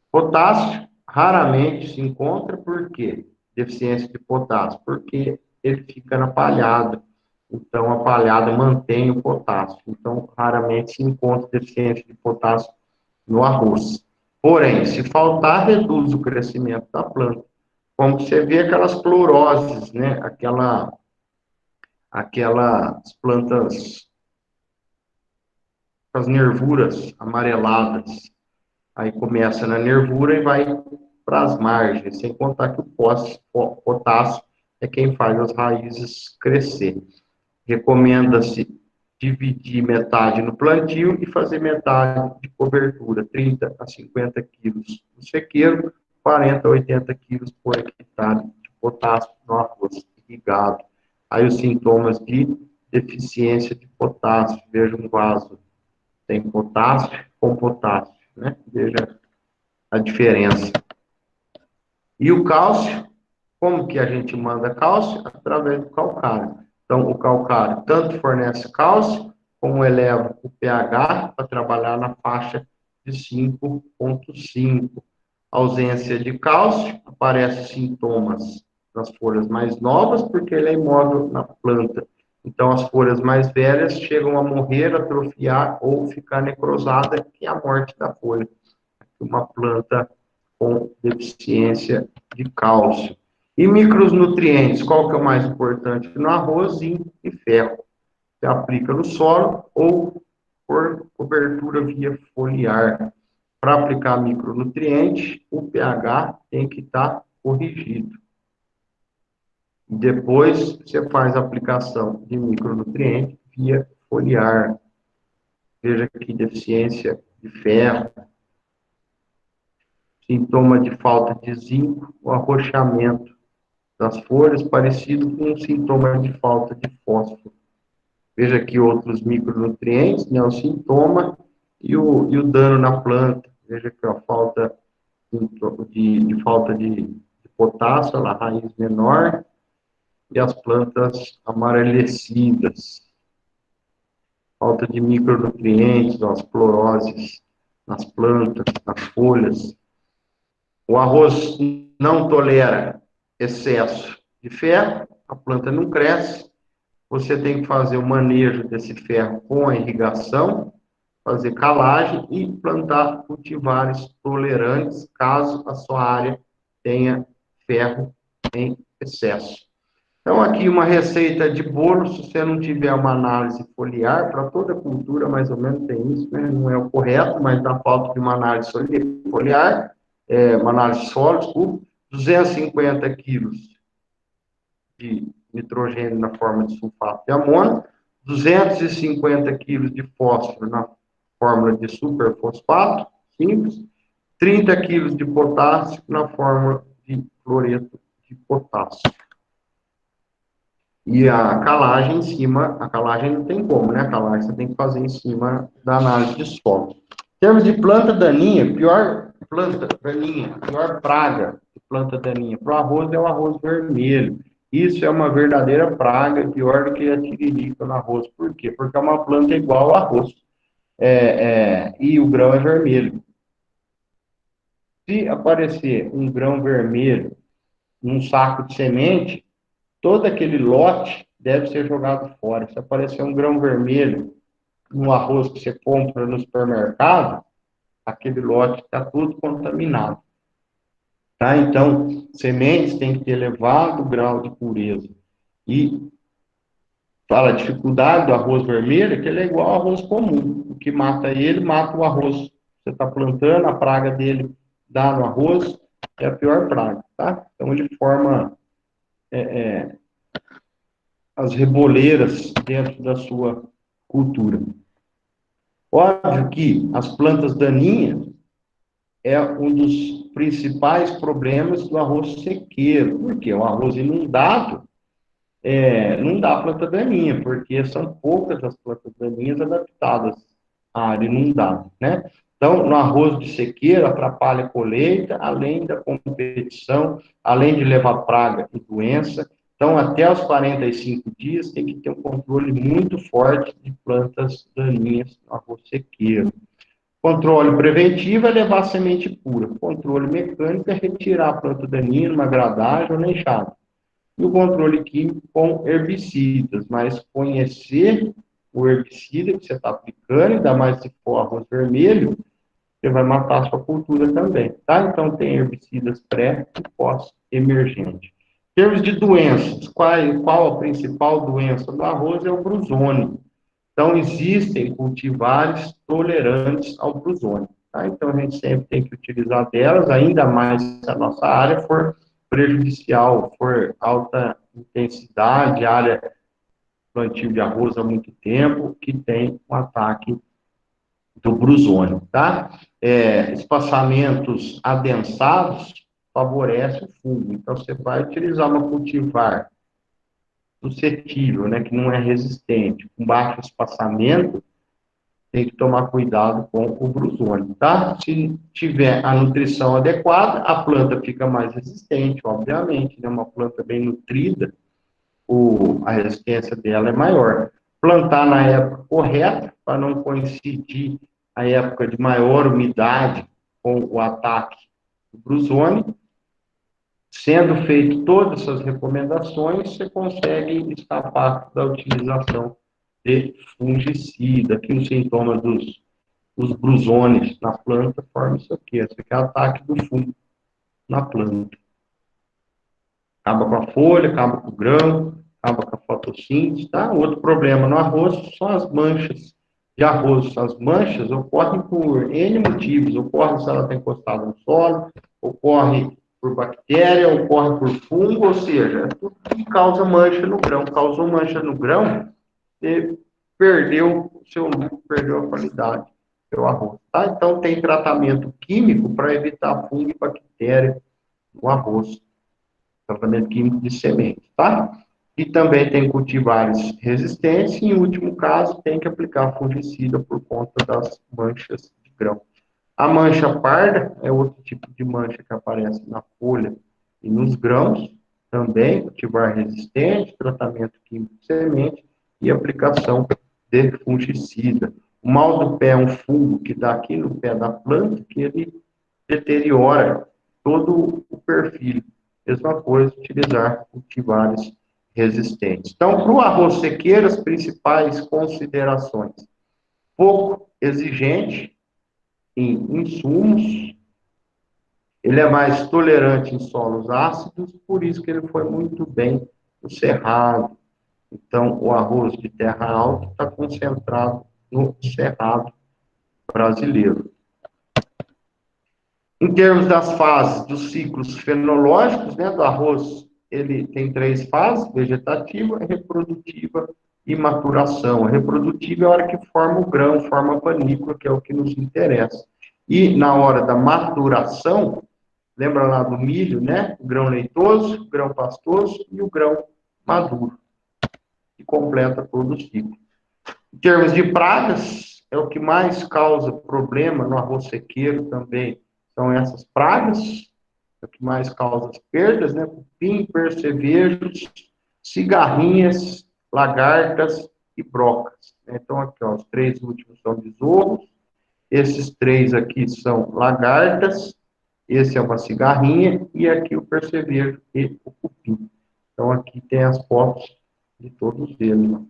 Potássio raramente se encontra, por quê? Deficiência de potássio, porque ele fica na palhada. Então, a palhada mantém o potássio. Então, raramente se encontra deficiência de potássio no arroz. Porém, se faltar, reduz o crescimento da planta. Como você vê aquelas pleuroses, né? Aquelas plantas, as nervuras amareladas. Aí começa na nervura e vai para as margens, sem contar que o potássio é quem faz as raízes crescer. Recomenda-se dividir metade no plantio e fazer metade de cobertura, 30 a 50 quilos no sequeiro, 40 a 80 quilos por hectare de potássio no arroz irrigado. Aí os sintomas de deficiência de potássio, veja um vaso, tem potássio com potássio, né? Veja a diferença. E o cálcio, como que a gente manda cálcio? Através do calcário. Então, o calcário tanto fornece cálcio, como eleva o pH para trabalhar na faixa de 5,5. Ausência de cálcio, aparecem sintomas nas folhas mais novas, porque ele é imóvel na planta. Então, as folhas mais velhas chegam a morrer, atrofiar ou ficar necrosada, que é a morte da folha. Uma planta com deficiência de cálcio. E micronutrientes, qual que é o mais importante? No arroz, zinco e ferro. Se aplica no solo ou por cobertura via foliar. Para aplicar micronutriente, o pH tem que estar corrigido. Depois, você faz a aplicação de micronutriente via foliar. Veja aqui, deficiência de ferro, sintoma de falta de zinco, o arrochamento das folhas, parecido com um sintoma de falta de fósforo. Veja aqui outros micronutrientes, né, o sintoma e o dano na planta. Veja aqui a falta de potássio, a raiz menor, e as plantas amarelecidas. Falta de micronutrientes, as cloroses nas plantas, nas folhas. O arroz não tolera excesso de ferro, a planta não cresce. Você tem que fazer o manejo desse ferro com a irrigação, fazer calagem e plantar cultivares tolerantes, caso a sua área tenha ferro em excesso. Então, aqui uma receita de bolo, se você não tiver uma análise foliar, para toda cultura, mais ou menos tem isso, né? Não é o correto, mas dá falta de uma análise foliar, uma análise solo, desculpa, 250 quilos de nitrogênio na forma de sulfato de amônio, 250 quilos de fósforo na fórmula de superfosfato, simples, 30 quilos de potássio na fórmula de cloreto de potássio. E a calagem em cima, a calagem não tem como, né? A calagem você tem que fazer em cima da análise de solo. Em termos de planta daninha, pior planta daninha, pior praga de planta daninha para o arroz é o arroz vermelho. Isso é uma verdadeira praga, pior do que a tiririca no arroz. Por quê? Porque é uma planta igual ao arroz. E o grão é vermelho. Se aparecer um grão vermelho num saco de semente, todo aquele lote deve ser jogado fora. Se aparecer um grão vermelho no arroz que você compra no supermercado, aquele lote está tudo contaminado. Tá? Então, sementes têm que ter elevado grau de pureza. E fala a dificuldade do arroz vermelho, é que ele é igual ao arroz comum. O que mata ele, mata o arroz. Você está plantando, a praga dele dá no arroz, é a pior praga. Tá? Então, ele forma as reboleiras dentro da sua cultura. Óbvio que as plantas daninhas é um dos principais problemas do arroz sequeiro, porque o arroz inundado não dá planta daninha, porque são poucas as plantas daninhas adaptadas à área inundada, né? Então, no arroz de sequeiro, atrapalha a colheita, além da competição, além de levar praga e doença. Então, até os 45 dias, tem que ter um controle muito forte de plantas daninhas no arroz sequeiro. Controle preventivo é levar semente pura. Controle mecânico é retirar a planta daninha numa gradagem ou na enxada. E o controle químico com herbicidas, mas conhecer o herbicida que você está aplicando, ainda mais se for arroz vermelho, você vai matar a sua cultura também, tá? Então, tem herbicidas pré e pós-emergente. Em termos de doenças, qual a principal doença do arroz? É o brusônio. Então, existem cultivares tolerantes ao brusônio, tá? Então, a gente sempre tem que utilizar delas, ainda mais se a nossa área for prejudicial, for alta intensidade, área plantio de arroz há muito tempo, que tem um ataque do brusônio, tá? Espaçamentos adensados favorece o fungo. Então, você vai utilizar uma cultivar suscetível, né, que não é resistente, com baixo espaçamento, tem que tomar cuidado com o brusônio, tá? Se tiver a nutrição adequada, a planta fica mais resistente, obviamente, né? Uma planta bem nutrida, a resistência dela é maior. Plantar na época correta, para não coincidir a época de maior umidade com o ataque do brusônio. Sendo feito todas essas recomendações, você consegue escapar da utilização de fungicida. Aqui os sintomas dos brusones na planta formam isso aqui. Esse aqui é o ataque do fungo na planta. Acaba com a folha, acaba com o grão, acaba com a fotossíntese, tá? Outro problema no arroz são as manchas de arroz. As manchas ocorrem por N motivos. Ocorre se ela está encostada no solo, ocorre por bactéria, ocorre por fungo, ou seja, é tudo que causa mancha no grão. Causou mancha no grão, você perdeu o seu lucro, perdeu a qualidade do seu arroz, tá? Então, tem tratamento químico para evitar fungo e bactéria no arroz. Tratamento químico de semente, tá? E também tem cultivares resistentes, e em último caso, tem que aplicar fungicida por conta das manchas de grão. A mancha parda é outro tipo de mancha que aparece na folha e nos grãos, também cultivar resistente, tratamento químico de semente e aplicação de fungicida. O mal do pé é um fungo que dá aqui no pé da planta, que ele deteriora todo o perfil. Mesma coisa, utilizar cultivares resistentes. Então, para o arroz sequeiro, as principais considerações: pouco exigente em insumos, ele é mais tolerante em solos ácidos, por isso que ele foi muito bem no cerrado. Então, o arroz de terra alta está concentrado no cerrado brasileiro. Em termos das fases dos ciclos fenológicos, né, do arroz, ele tem 3 fases: vegetativa, reprodutiva e maturação. A reprodutiva é a hora que forma o grão, forma a panícula, que é o que nos interessa. E na hora da maturação, lembra lá do milho, né? O grão leitoso, o grão pastoso e o grão maduro, que completa todo o ciclo. Em termos de pragas, é o que mais causa problema no arroz sequeiro também. São essas pragas, é o que mais causa as perdas, né? Cupim, percevejos, cigarrinhas, lagartas e brocas. Então, aqui, ó, os 3 últimos são besouros, esses 3 aqui são lagartas, esse é uma cigarrinha, e aqui o percevejo e o cupim. Então, aqui tem as fotos de todos eles, né?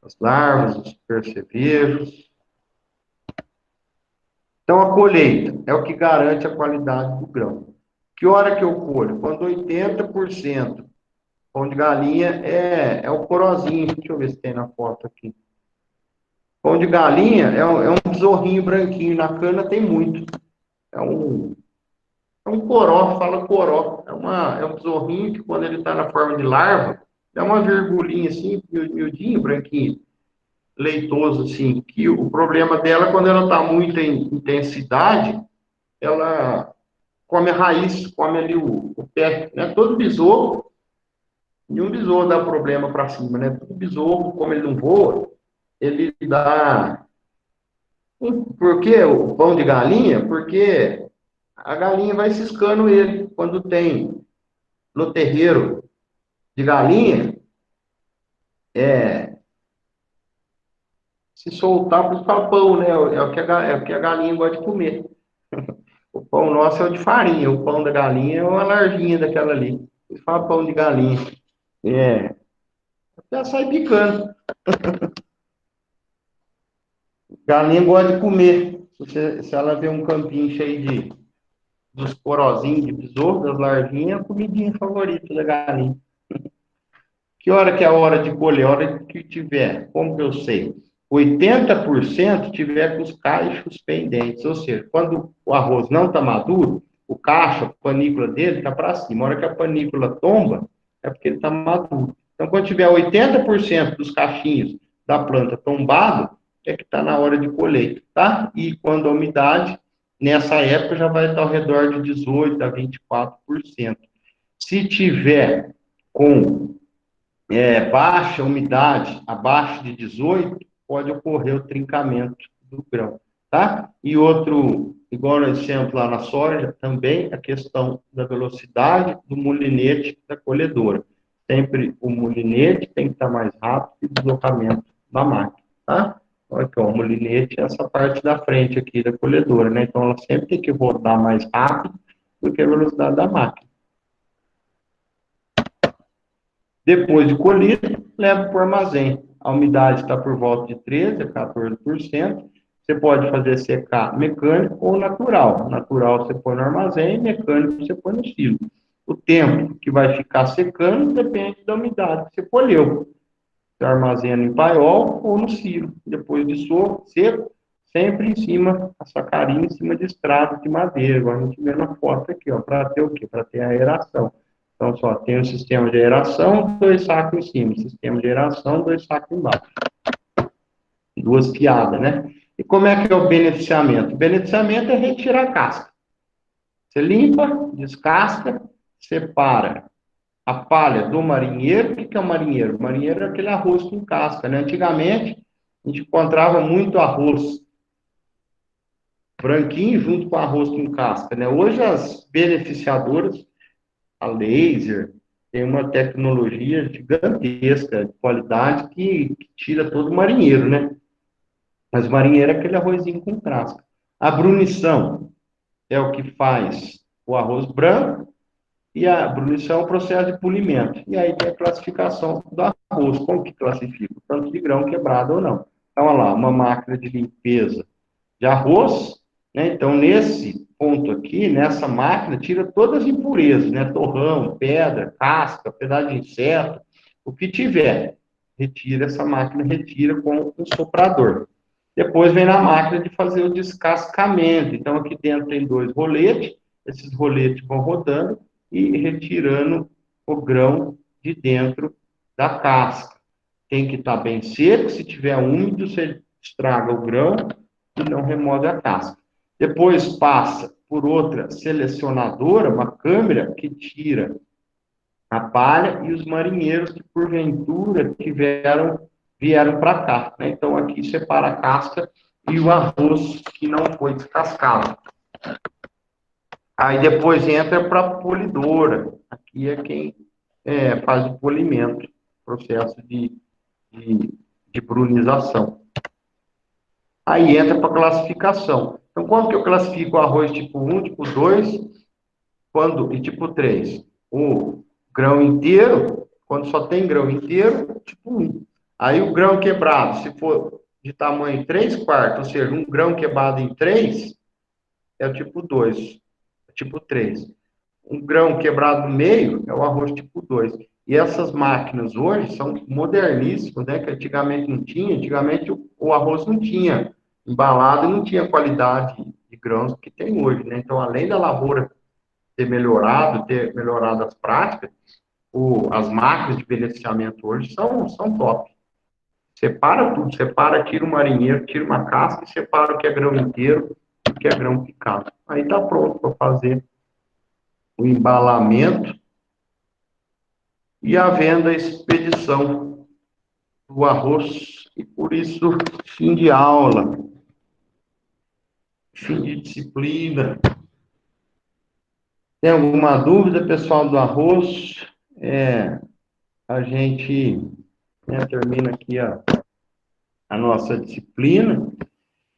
As larvas, os percevejos. Então, a colheita é o que garante a qualidade do grão. Que hora que eu colho? Quando 80%. Pão de galinha é o corozinho. Deixa eu ver se tem na foto aqui. Pão de galinha é um besorrinho branquinho. Na cana tem muito. É um coró, fala coró. É um besorrinho que, quando ele está na forma de larva, é uma virgulinha assim, miudinho, branquinho, leitoso, assim, que o problema dela, quando ela está muito em intensidade, ela come a raiz, come ali o pé, né? Todo besouro, nenhum besouro dá problema para cima, né? Todo besouro, como ele não voa, ele dá... Por que o pão de galinha? Porque a galinha vai ciscando ele. Quando tem no terreiro de galinha, se soltar para o pão, né? É o que a galinha gosta de comer. O pão nosso é o de farinha, o pão da galinha é uma larvinha daquela ali. Eles falam pão de galinha. Até sai picando. Galinha gosta de comer. Se ela vê um campinho cheio dos corozinhos de besouro, das larvinhas, é a comidinha favorita da galinha. Que hora que é a hora de colher? A hora que tiver, como que eu sei? 80% tiver com os cachos pendentes, ou seja, quando o arroz não está maduro, o cacho, a panícula dele está para cima. A hora que a panícula tomba, é porque ele está maduro. Então, quando tiver 80% dos cachinhos da planta tombado, é que está na hora de colheita, tá? E quando a umidade, nessa época, já vai estar ao redor de 18% a 24%. Se tiver com baixa umidade, abaixo de 18, pode ocorrer o trincamento do grão, tá? E outro, igual no exemplo lá na soja, também a questão da velocidade do molinete da colhedora. Sempre o molinete tem que estar mais rápido que o deslocamento da máquina, tá? Olha aqui, ó, o molinete é essa parte da frente aqui da colhedora, né? Então, ela sempre tem que rodar mais rápido do que a velocidade da máquina. Depois de colhido, leva para o armazém. A umidade está por volta de 13% a 14%. Você pode fazer secar mecânico ou natural. Natural você põe no armazém, mecânico você põe no silo. O tempo que vai ficar secando depende da umidade que você colheu. Você armazena em paiol ou no silo. Depois de seco, sempre em cima, a sacarinha em cima de estrado de madeira, igual a gente vê na foto aqui, ó, para ter o quê? Para ter a aeração. Então, só tem o sistema de aeração, 2 sacos em cima, sistema de aeração, 2 sacos embaixo. 2 piadas, né? E como é que é o beneficiamento? O beneficiamento é retirar a casca. Você limpa, descasca, separa a palha do marinheiro. O que é o marinheiro? O marinheiro é aquele arroz com casca, né? Antigamente, a gente encontrava muito arroz branquinho junto com arroz com casca, né? Hoje as beneficiadoras, a laser, tem uma tecnologia gigantesca de qualidade que tira todo o marinheiro, né? Mas o marinheiro é aquele arrozinho com casca. A brunição é o que faz o arroz branco, e a brunição é o processo de polimento. E aí tem a classificação do arroz. Como que classifica? Tanto de grão quebrado ou não. Então, olha lá, uma máquina de limpeza de arroz, né? Então, nesse ponto aqui, nessa máquina, tira todas as impurezas, né? Torrão, pedra, casca, pedaço de inseto, o que tiver. Retira, essa máquina retira com um soprador. Depois vem na máquina de fazer o descascamento. Então, aqui dentro tem 2 roletes, esses roletes vão rodando e retirando o grão de dentro da casca. Tem que estar bem seco, se tiver úmido, você estraga o grão e não remove a casca. Depois passa por outra selecionadora, uma câmera que tira a palha e os marinheiros que porventura vieram para cá, né? Então aqui separa a casca e o arroz que não foi descascado. Aí depois entra para a polidora. Aqui é quem faz o polimento, processo de brunização. Aí entra para classificação. Então, quando que eu classifico o arroz tipo 1, tipo 2 e tipo 3? O grão inteiro, quando só tem grão inteiro, tipo 1. Aí o grão quebrado, se for de tamanho 3/4, ou seja, um grão quebrado em 3, é o tipo 2, tipo 3. Um grão quebrado no meio é o arroz tipo 2. E essas máquinas hoje são moderníssimas, né? Que antigamente não tinha. Antigamente o arroz não tinha embalado e não tinha qualidade de grãos que tem hoje, né? Então, além da lavoura ter melhorado as práticas, as máquinas de beneficiamento hoje são top. Separa tudo, tira o marinheiro, tira uma casca e separa o que é grão inteiro e o que é grão picado. Aí tá pronto para fazer o embalamento e a venda e expedição do arroz. E por isso, fim de aula, fim de disciplina. Tem alguma dúvida, pessoal, do arroz? A gente termina aqui a nossa disciplina.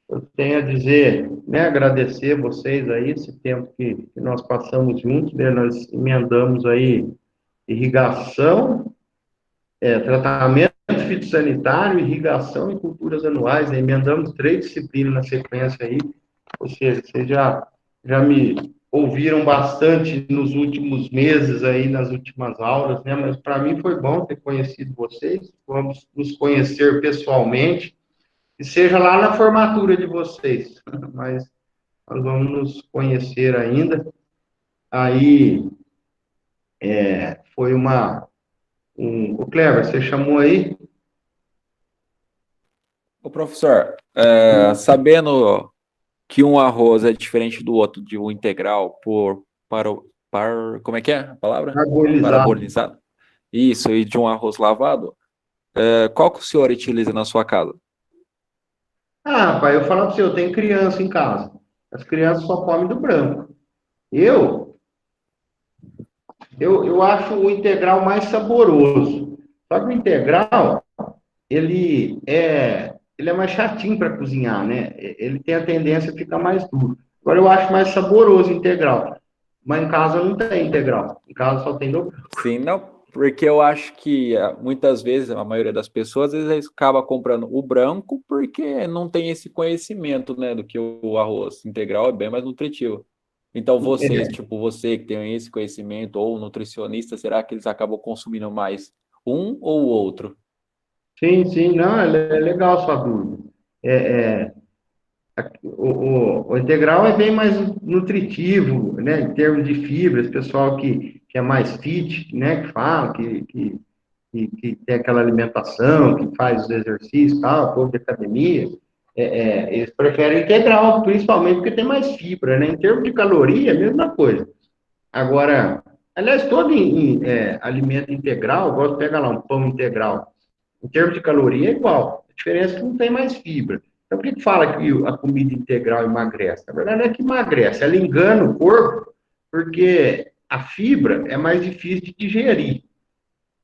Eu tenho a dizer, agradecer vocês aí, esse tempo que nós passamos juntos, né? Nós emendamos aí irrigação, tratamento fitossanitário, irrigação e culturas anuais, né? Emendamos 3 disciplinas na sequência aí, ou seja, vocês já me ouviram bastante nos últimos meses aí, nas últimas aulas, né? Mas para mim foi bom ter conhecido vocês, vamos nos conhecer pessoalmente, e seja lá na formatura de vocês, mas nós vamos nos conhecer ainda. Aí, foi o Cleber, você chamou aí? Ô, professor, sabendo que um arroz é diferente do outro, de um integral, como é que é a palavra? Parbolizado. Isso, e de um arroz lavado, qual que o senhor utiliza na sua casa? Pai, eu falo para você, eu tenho criança em casa. As crianças só comem do branco. Eu acho o integral mais saboroso. Só que o integral, ele é mais chatinho para cozinhar, né? Ele tem a tendência a ficar mais duro. Agora, eu acho mais saboroso o integral. Mas em casa não tem integral. Em casa só tem do branco. Sim, não. Porque eu acho que muitas vezes, a maioria das pessoas, às vezes acaba comprando o branco porque não tem esse conhecimento, né, do que o arroz integral é bem mais nutritivo. Então, vocês, É, tipo, você que tem esse conhecimento, ou o nutricionista, será que eles acabam consumindo mais um ou o outro? sim, sim, não, é legal a sua dúvida. É, o integral é bem mais nutritivo, né, em termos de fibras, pessoal que é mais fit, né, que fala, que tem aquela alimentação, que faz os exercícios, tal, povo de academia, eles preferem integral, principalmente porque tem mais fibra, né? Em termos de caloria, é a mesma coisa. Agora, aliás, todo alimento integral, eu gosto de pegar lá um pão integral, em termos de caloria é igual. A diferença é que não tem mais fibra. Então, por que fala que a comida integral emagrece? Na verdade, não é que emagrece, ela engana o corpo, porque a fibra é mais difícil de digerir.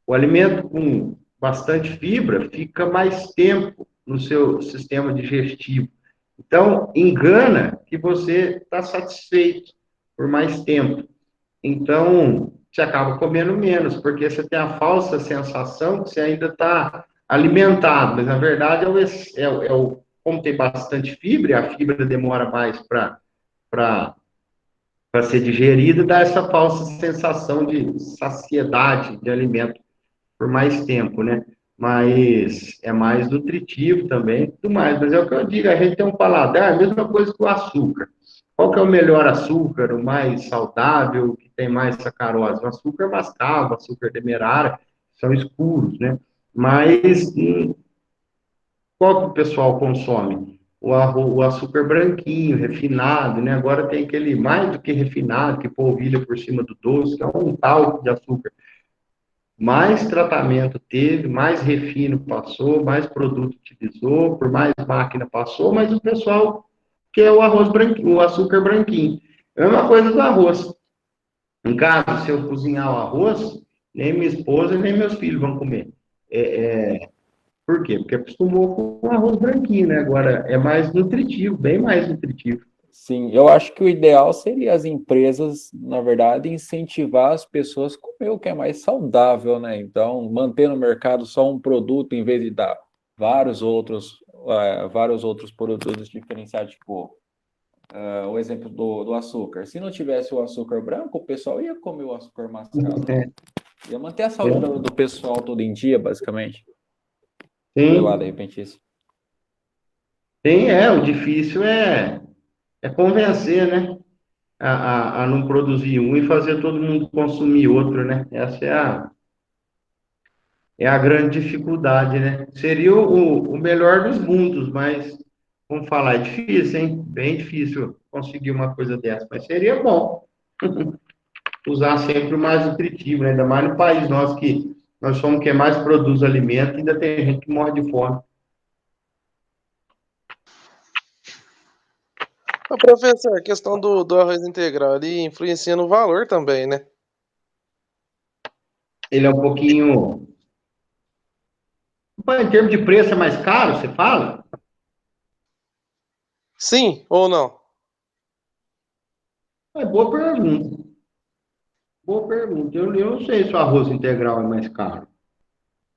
O alimento com bastante fibra fica mais tempo no seu sistema digestivo. Então, engana que você está satisfeito por mais tempo. Então, você acaba comendo menos, porque você tem a falsa sensação que você ainda está alimentado, mas na verdade como tem bastante fibra, a fibra demora mais para ser digerida, dá essa falsa sensação de saciedade de alimento por mais tempo, né? Mas é mais nutritivo também, tudo mais. Mas é o que eu digo, a gente tem um paladar, a mesma coisa que o açúcar. Qual que é o melhor açúcar, o mais saudável, que tem mais sacarose? O açúcar mascavo, o açúcar demerara, são escuros, né? Mas qual que o pessoal consome? O açúcar branquinho, refinado, né? Agora tem aquele mais do que refinado, que polvilha por cima do doce, que é um tal de açúcar. Mais tratamento teve, mais refino passou, mais produto utilizou, por mais máquina passou, mas o pessoal quer o arroz branquinho, o açúcar branquinho. É a mesma coisa do arroz. Em casa, se eu cozinhar o arroz, nem minha esposa, nem meus filhos vão comer. Por quê? Porque acostumou com o arroz branquinho, né? Agora é mais nutritivo, bem mais nutritivo. Sim, eu acho que o ideal seria as empresas, na verdade, incentivar as pessoas a comer o que é mais saudável, né? Então, manter no mercado só um produto em vez de dar vários outros produtos diferenciados, tipo, o exemplo do açúcar. Se não tivesse o açúcar branco, o pessoal ia comer o açúcar mascavo. É, Ia manter a saúde do pessoal todo em dia, basicamente. Sei lá, de sim, repente isso. sim, o difícil é convencer, né? A não produzir um e fazer todo mundo consumir outro, né? Essa é a grande dificuldade, né? Seria o melhor dos mundos, mas, vamos falar, é difícil, hein? Bem difícil conseguir uma coisa dessa, mas seria bom usar sempre o mais nutritivo, né? Ainda mais no país nosso, que nós somos quem mais produz alimento, ainda tem gente que morre de fome. Ô, professor, a questão do arroz integral ali influencia no valor também, né? Ele é um pouquinho. Em termos de preço, é mais caro, você fala? Sim ou não? É boa pergunta. Boa pergunta. Eu não sei se o arroz integral é mais caro.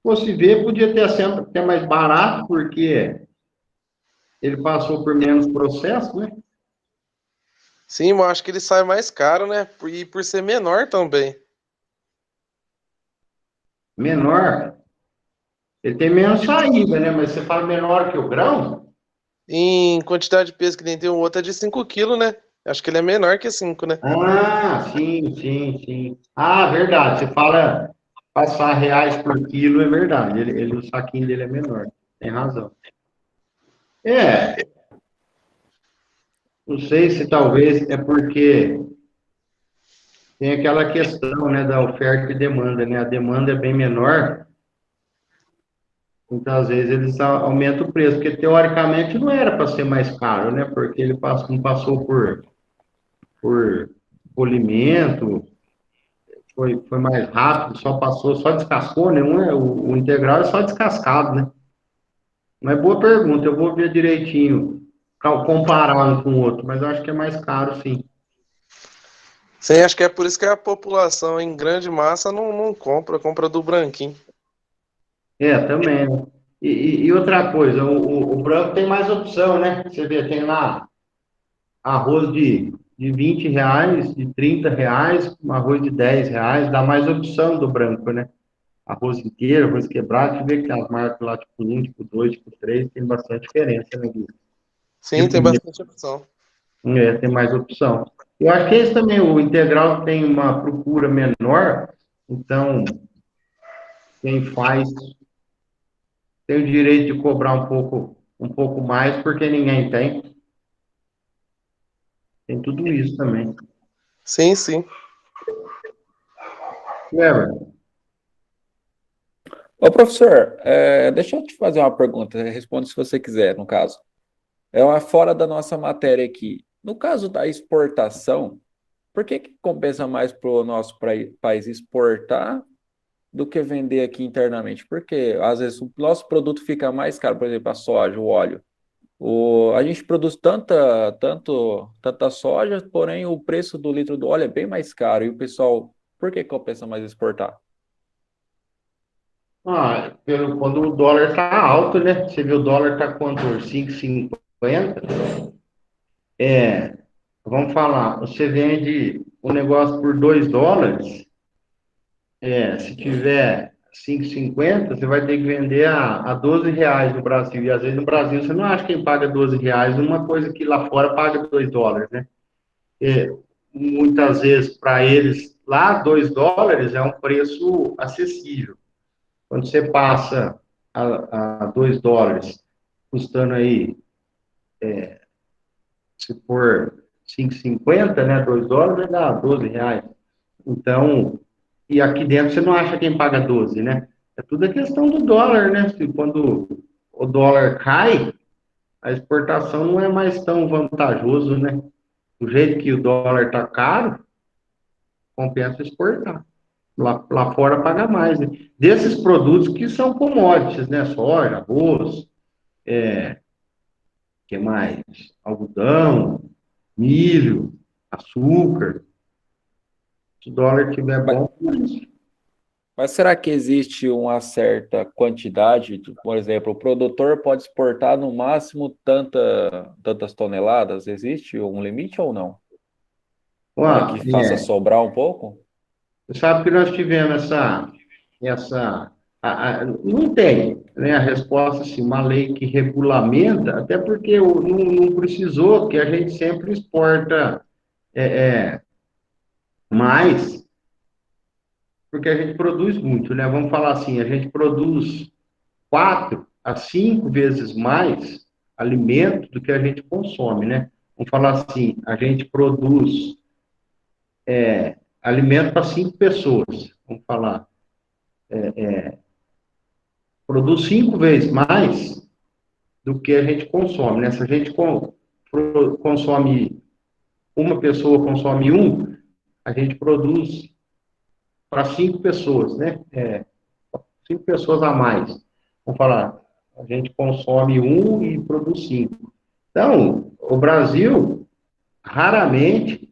Fosse ver, podia ter sempre até mais barato, porque ele passou por menos processo, né? Sim, eu acho que ele sai mais caro, né? E por ser menor também. Menor. Ele tem menos saída, né? Mas você fala menor que o grão? Em quantidade de peso que nem tem um outro é de 5 quilos, né? Acho que ele é menor que 5, né? Ah, sim, sim, sim. Ah, verdade. Você fala passar reais por quilo, é verdade. O saquinho dele é menor. Tem razão. É, não sei se talvez é porque tem aquela questão, né, da oferta e demanda, né? A demanda é bem menor, então às vezes eles aumentam o preço, porque teoricamente não era para ser mais caro, né? Porque ele não passou por polimento, foi mais rápido, só passou, só descascou, né? O integral é só descascado, né? Mas boa pergunta, eu vou ver direitinho, comparar um com o outro, mas eu acho que é mais caro, sim. Sim, acho que é por isso que a população em grande massa não compra do branquinho. Também, né? E outra coisa, o branco tem mais opção, né? Você vê, tem lá arroz de R$ 20, de R$ 30, um arroz de R$ 10, dá mais opção do branco, né? Arroz inteiro, arroz quebrado, você vê que as marcas lá, tipo 1, tipo 2, tipo 3, tem bastante diferença, né, Gui? Sim, Tipo, tem bastante opção. tem mais opção. Eu acho que esse também, o integral tem uma procura menor, então quem faz tem o direito de cobrar um pouco mais, porque ninguém tem. Tem tudo isso também. Sim, sim. Clever. Ô, professor, deixa eu te fazer uma pergunta, responde se você quiser, no caso. É uma fora da nossa matéria aqui. No caso da exportação, por que compensa mais para o nosso país exportar do que vender aqui internamente? Porque às vezes o nosso produto fica mais caro, por exemplo, a soja, o óleo. A gente produz tanta soja, porém o preço do litro do óleo é bem mais caro. E o pessoal, por que compensa mais exportar? Quando o dólar está alto, né? Você vê o dólar está quanto? 5,50. Vamos falar, você vende o negócio por US$ 2, se tiver 5,50, você vai ter que vender a R$ 12 no Brasil. E às vezes no Brasil você não acha quem paga R$ 12 numa coisa que lá fora paga US$ 2, né? É, muitas vezes para eles lá US$ 2 é um preço acessível. Quando você passa a US$ 2, custando aí, se for 5,50, né, US$ 2 vai dar R$ 12. Então, e aqui dentro você não acha quem paga 12, né? É tudo a questão do dólar, né? Quando o dólar cai, a exportação não é mais tão vantajoso, né? Do jeito que o dólar está caro, compensa exportar. Lá fora paga mais, né? Desses produtos que são commodities, né? Soja, arroz, que mais? Algodão, milho, açúcar. Se o dólar estiver Mas, bom, é isso. mas será que existe uma certa quantidade? Por exemplo, o produtor pode exportar no máximo tantas toneladas? Existe um limite ou não? Para Ó, que faça sobrar um pouco? você sabe que nós tivemos não tem, né, a resposta, assim, uma lei que regulamenta, até porque não precisou, que a gente sempre exporta é, é, mais, porque a gente produz muito, né? Vamos falar assim, a gente produz 4 a 5 vezes mais alimento do que a gente consome, né? Vamos falar assim, a gente produz alimento para 5 pessoas, vamos falar, produz 5 vezes mais do que a gente consome, né? Se a gente consome, uma pessoa consome a gente produz para 5 pessoas, né? 5 pessoas a mais. Vamos falar, a gente consome e produz 5. Então, o Brasil raramente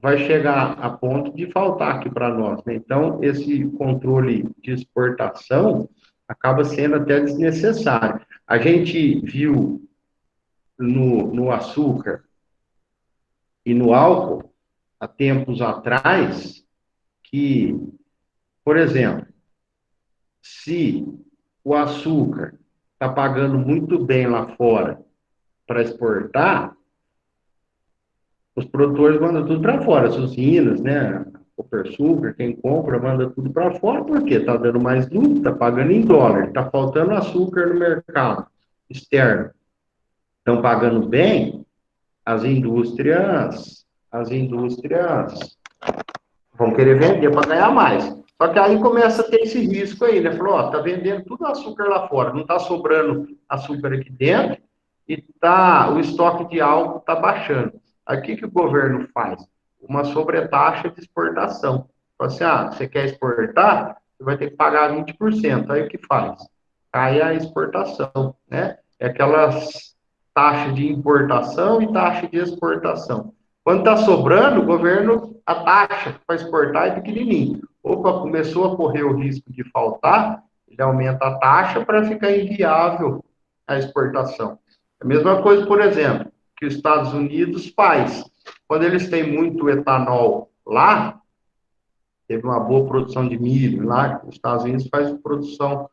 vai chegar a ponto de faltar aqui para nós, né? Então, esse controle de exportação acaba sendo até desnecessário. A gente viu no açúcar e no álcool, há tempos atrás, que, por exemplo, se o açúcar está pagando muito bem lá fora para exportar, os produtores mandam tudo para fora, as usinas, né? O Copersucar, quem compra, manda tudo para fora, porque está dando mais lucro, está pagando em dólar, está faltando açúcar no mercado externo, estão pagando bem, as indústrias vão querer vender para ganhar mais. Só que aí começa a ter esse risco aí, né? Falou, ó, tá vendendo tudo açúcar lá fora, não tá sobrando açúcar aqui dentro e o estoque de álcool tá baixando. Aí o que que o governo faz? Uma sobretaxa de exportação. Fala assim, você quer exportar? Você vai ter que pagar 20%. Aí o que faz? Cai a exportação, né? É aquelas taxas de importação e taxa de exportação. Quando está sobrando, o governo, a taxa para exportar é pequenininho. Opa, começou a correr o risco de faltar, ele aumenta a taxa para ficar inviável a exportação. A mesma coisa, por exemplo, que os Estados Unidos faz. Quando eles têm muito etanol lá, teve uma boa produção de milho lá, os Estados Unidos faz produção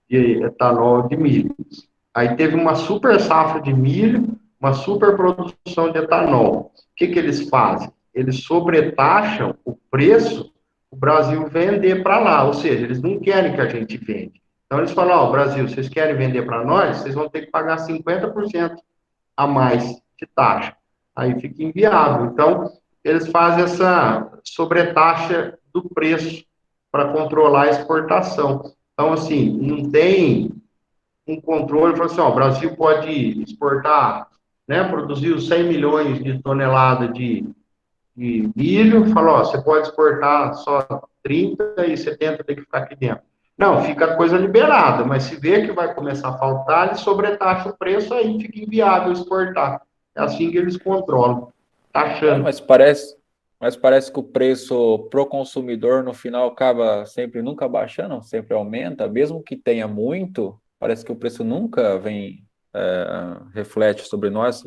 de etanol de milho. Aí teve uma super safra de milho, uma super produção de etanol. O que eles fazem? Eles sobretaxam o preço o Brasil vender para lá, ou seja, eles não querem que a gente vende. Então eles falam, ó, Brasil, vocês querem vender para nós, vocês vão ter que pagar 50% a mais de taxa. Aí fica inviável. Então, eles fazem essa sobretaxa do preço para controlar a exportação. Então, assim, não tem um controle, fala assim, ó, o Brasil pode exportar, né, produziu 100 milhões de toneladas de milho, falou, ó, você pode exportar só 30 e 70 tem que ficar aqui dentro. Não, fica a coisa liberada, mas se vê que vai começar a faltar, ele sobretaxa o preço, aí fica inviável exportar. É assim que eles controlam, taxando. Mas parece que o preço pro consumidor no final acaba sempre nunca baixando, sempre aumenta, mesmo que tenha muito, parece que o preço nunca vem, reflete sobre nós.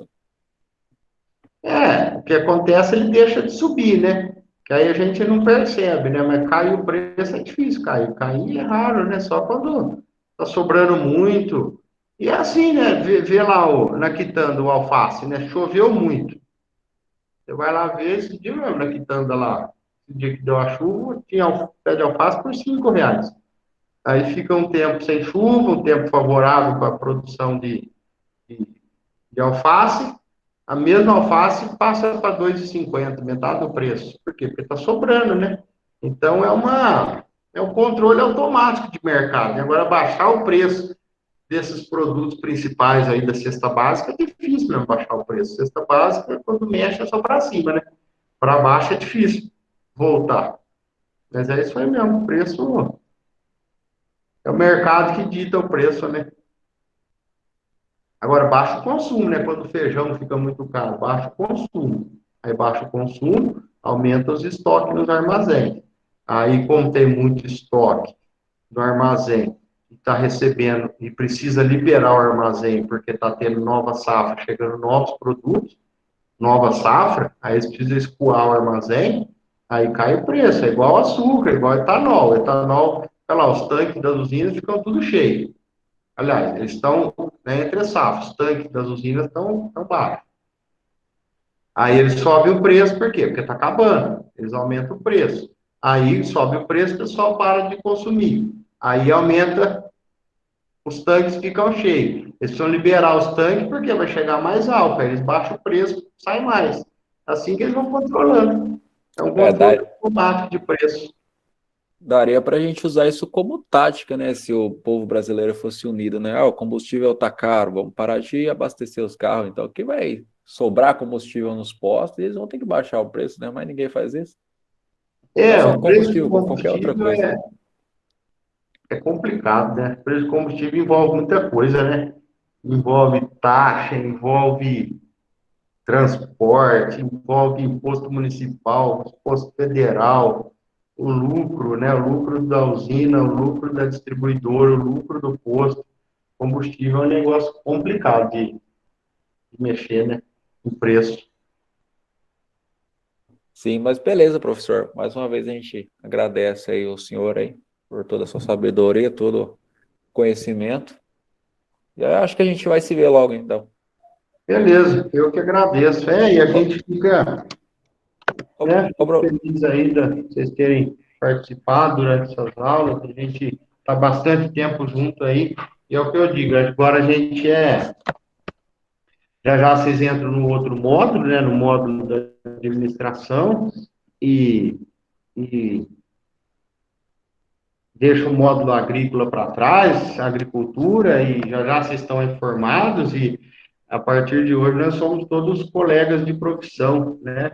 O que acontece, ele deixa de subir, né? Que aí a gente não percebe, né? Mas cair o preço é difícil cair. Cair é raro, né? Só quando tá sobrando muito. E é assim, né? Vê lá na quitanda o alface, né? Choveu muito. Você vai lá ver esse dia mesmo na quitanda lá. Esse dia que deu a chuva, tinha pé de alface por R$ 5. Aí fica um tempo sem chuva, um tempo favorável para a produção de, de alface. A mesma alface passa para 2,50, metade do preço. Por quê? Porque está sobrando, né? Então é um controle automático de mercado. E agora baixar o preço desses produtos principais aí da cesta básica é difícil mesmo baixar o preço. Cesta básica, quando mexe, é só para cima, né? Para baixo é difícil voltar. Mas é isso aí mesmo, o preço é o mercado que dita o preço, né? Agora, baixa o consumo, né? Quando o feijão fica muito caro, baixa o consumo. Aí baixa o consumo, aumenta os estoques nos armazéns. Aí, como tem muito estoque no armazém, e está recebendo, e precisa liberar o armazém, porque está tendo nova safra, chegando novos produtos, nova safra, aí eles precisam escoar o armazém, aí cai o preço. É igual açúcar, igual etanol. Etanol, olha lá, os tanques das usinas ficam tudo cheios. Aliás, eles estão, né, entre as safras, os tanques das usinas estão baixos. Aí eles sobem o preço, por quê? Porque está acabando. Eles aumentam o preço. Aí sobe o preço, o pessoal para de consumir. Aí aumenta, os tanques ficam cheios. Eles precisam liberar os tanques, porque vai chegar mais alto. Aí eles baixam o preço, sai mais. Assim que eles vão controlando. É um É, controle automático de preço. daria para a gente usar isso como tática, né? Se o povo brasileiro fosse unido, né? O combustível está caro, vamos parar de abastecer os carros, então que vai sobrar combustível nos postos, eles vão ter que baixar o preço, né? Mas ninguém faz isso. Não só O preço do combustível, como qualquer outra combustível coisa. é complicado, né? O preço do combustível envolve muita coisa, né? Envolve taxa, envolve transporte, envolve imposto municipal, imposto federal, o lucro, né? O lucro da usina, o lucro da distribuidora, o lucro do posto. Combustível é um negócio complicado de mexer, né? O preço. Sim, mas beleza, professor. Mais uma vez a gente agradece aí o senhor aí por toda a sua sabedoria, todo o conhecimento. E eu acho que a gente vai se ver logo, então. Beleza, eu que agradeço. E a gente fica, Ô, né, ô, feliz ainda de vocês terem participado durante essas aulas. A gente está bastante tempo junto aí. E é o que eu digo, agora a gente já já vocês entram no outro módulo, né, no módulo da administração, e, e deixa o módulo agrícola para trás, agricultura, e já já vocês estão informados, e a partir de hoje nós somos todos colegas de profissão, né?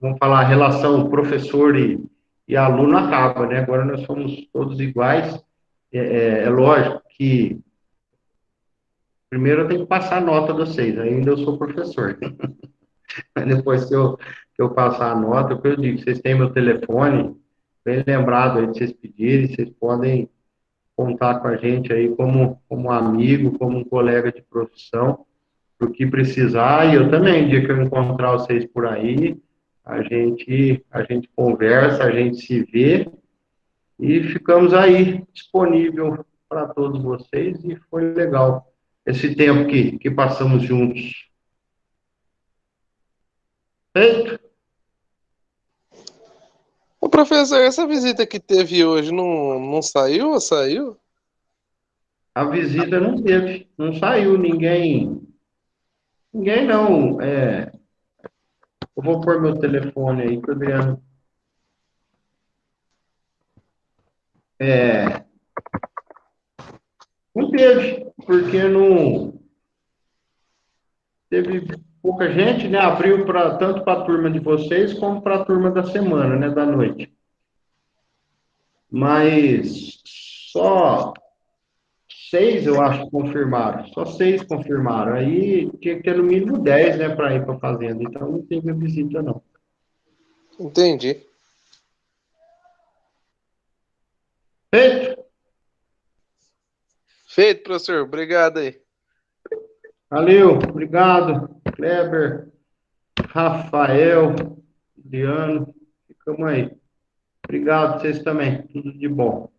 Vamos falar, a relação professor e aluno acaba, né? Agora nós somos todos iguais. É lógico que primeiro eu tenho que passar a nota de vocês, ainda eu sou professor. Depois que eu passar a nota, o que eu digo, vocês têm meu telefone, bem lembrado aí de vocês pedirem, vocês podem contar com a gente aí como amigo, como um colega de profissão, o que precisar, e eu também, dia que eu encontrar vocês por aí, a gente conversa, a gente se vê, e ficamos aí disponível para todos vocês, e foi legal esse tempo que passamos juntos. Feito? Ô, professor, essa visita que teve hoje não saiu ou saiu? A visita não teve, não saiu ninguém não. Eu vou pôr meu telefone aí, que o Adriano. Não teve, porque não teve pouca gente, né? Abriu tanto para a turma de vocês como para a turma da semana, né? Da noite. Mas só 6, eu acho, confirmaram. Só 6 confirmaram. Aí tinha que ter no mínimo 10, né, para ir para a fazenda. Então não teve visita, não. Entendi. Feito? Feito, professor. Obrigado aí. Valeu, obrigado, Kleber, Rafael, Adriano, ficamos aí. Obrigado, vocês também, tudo de bom.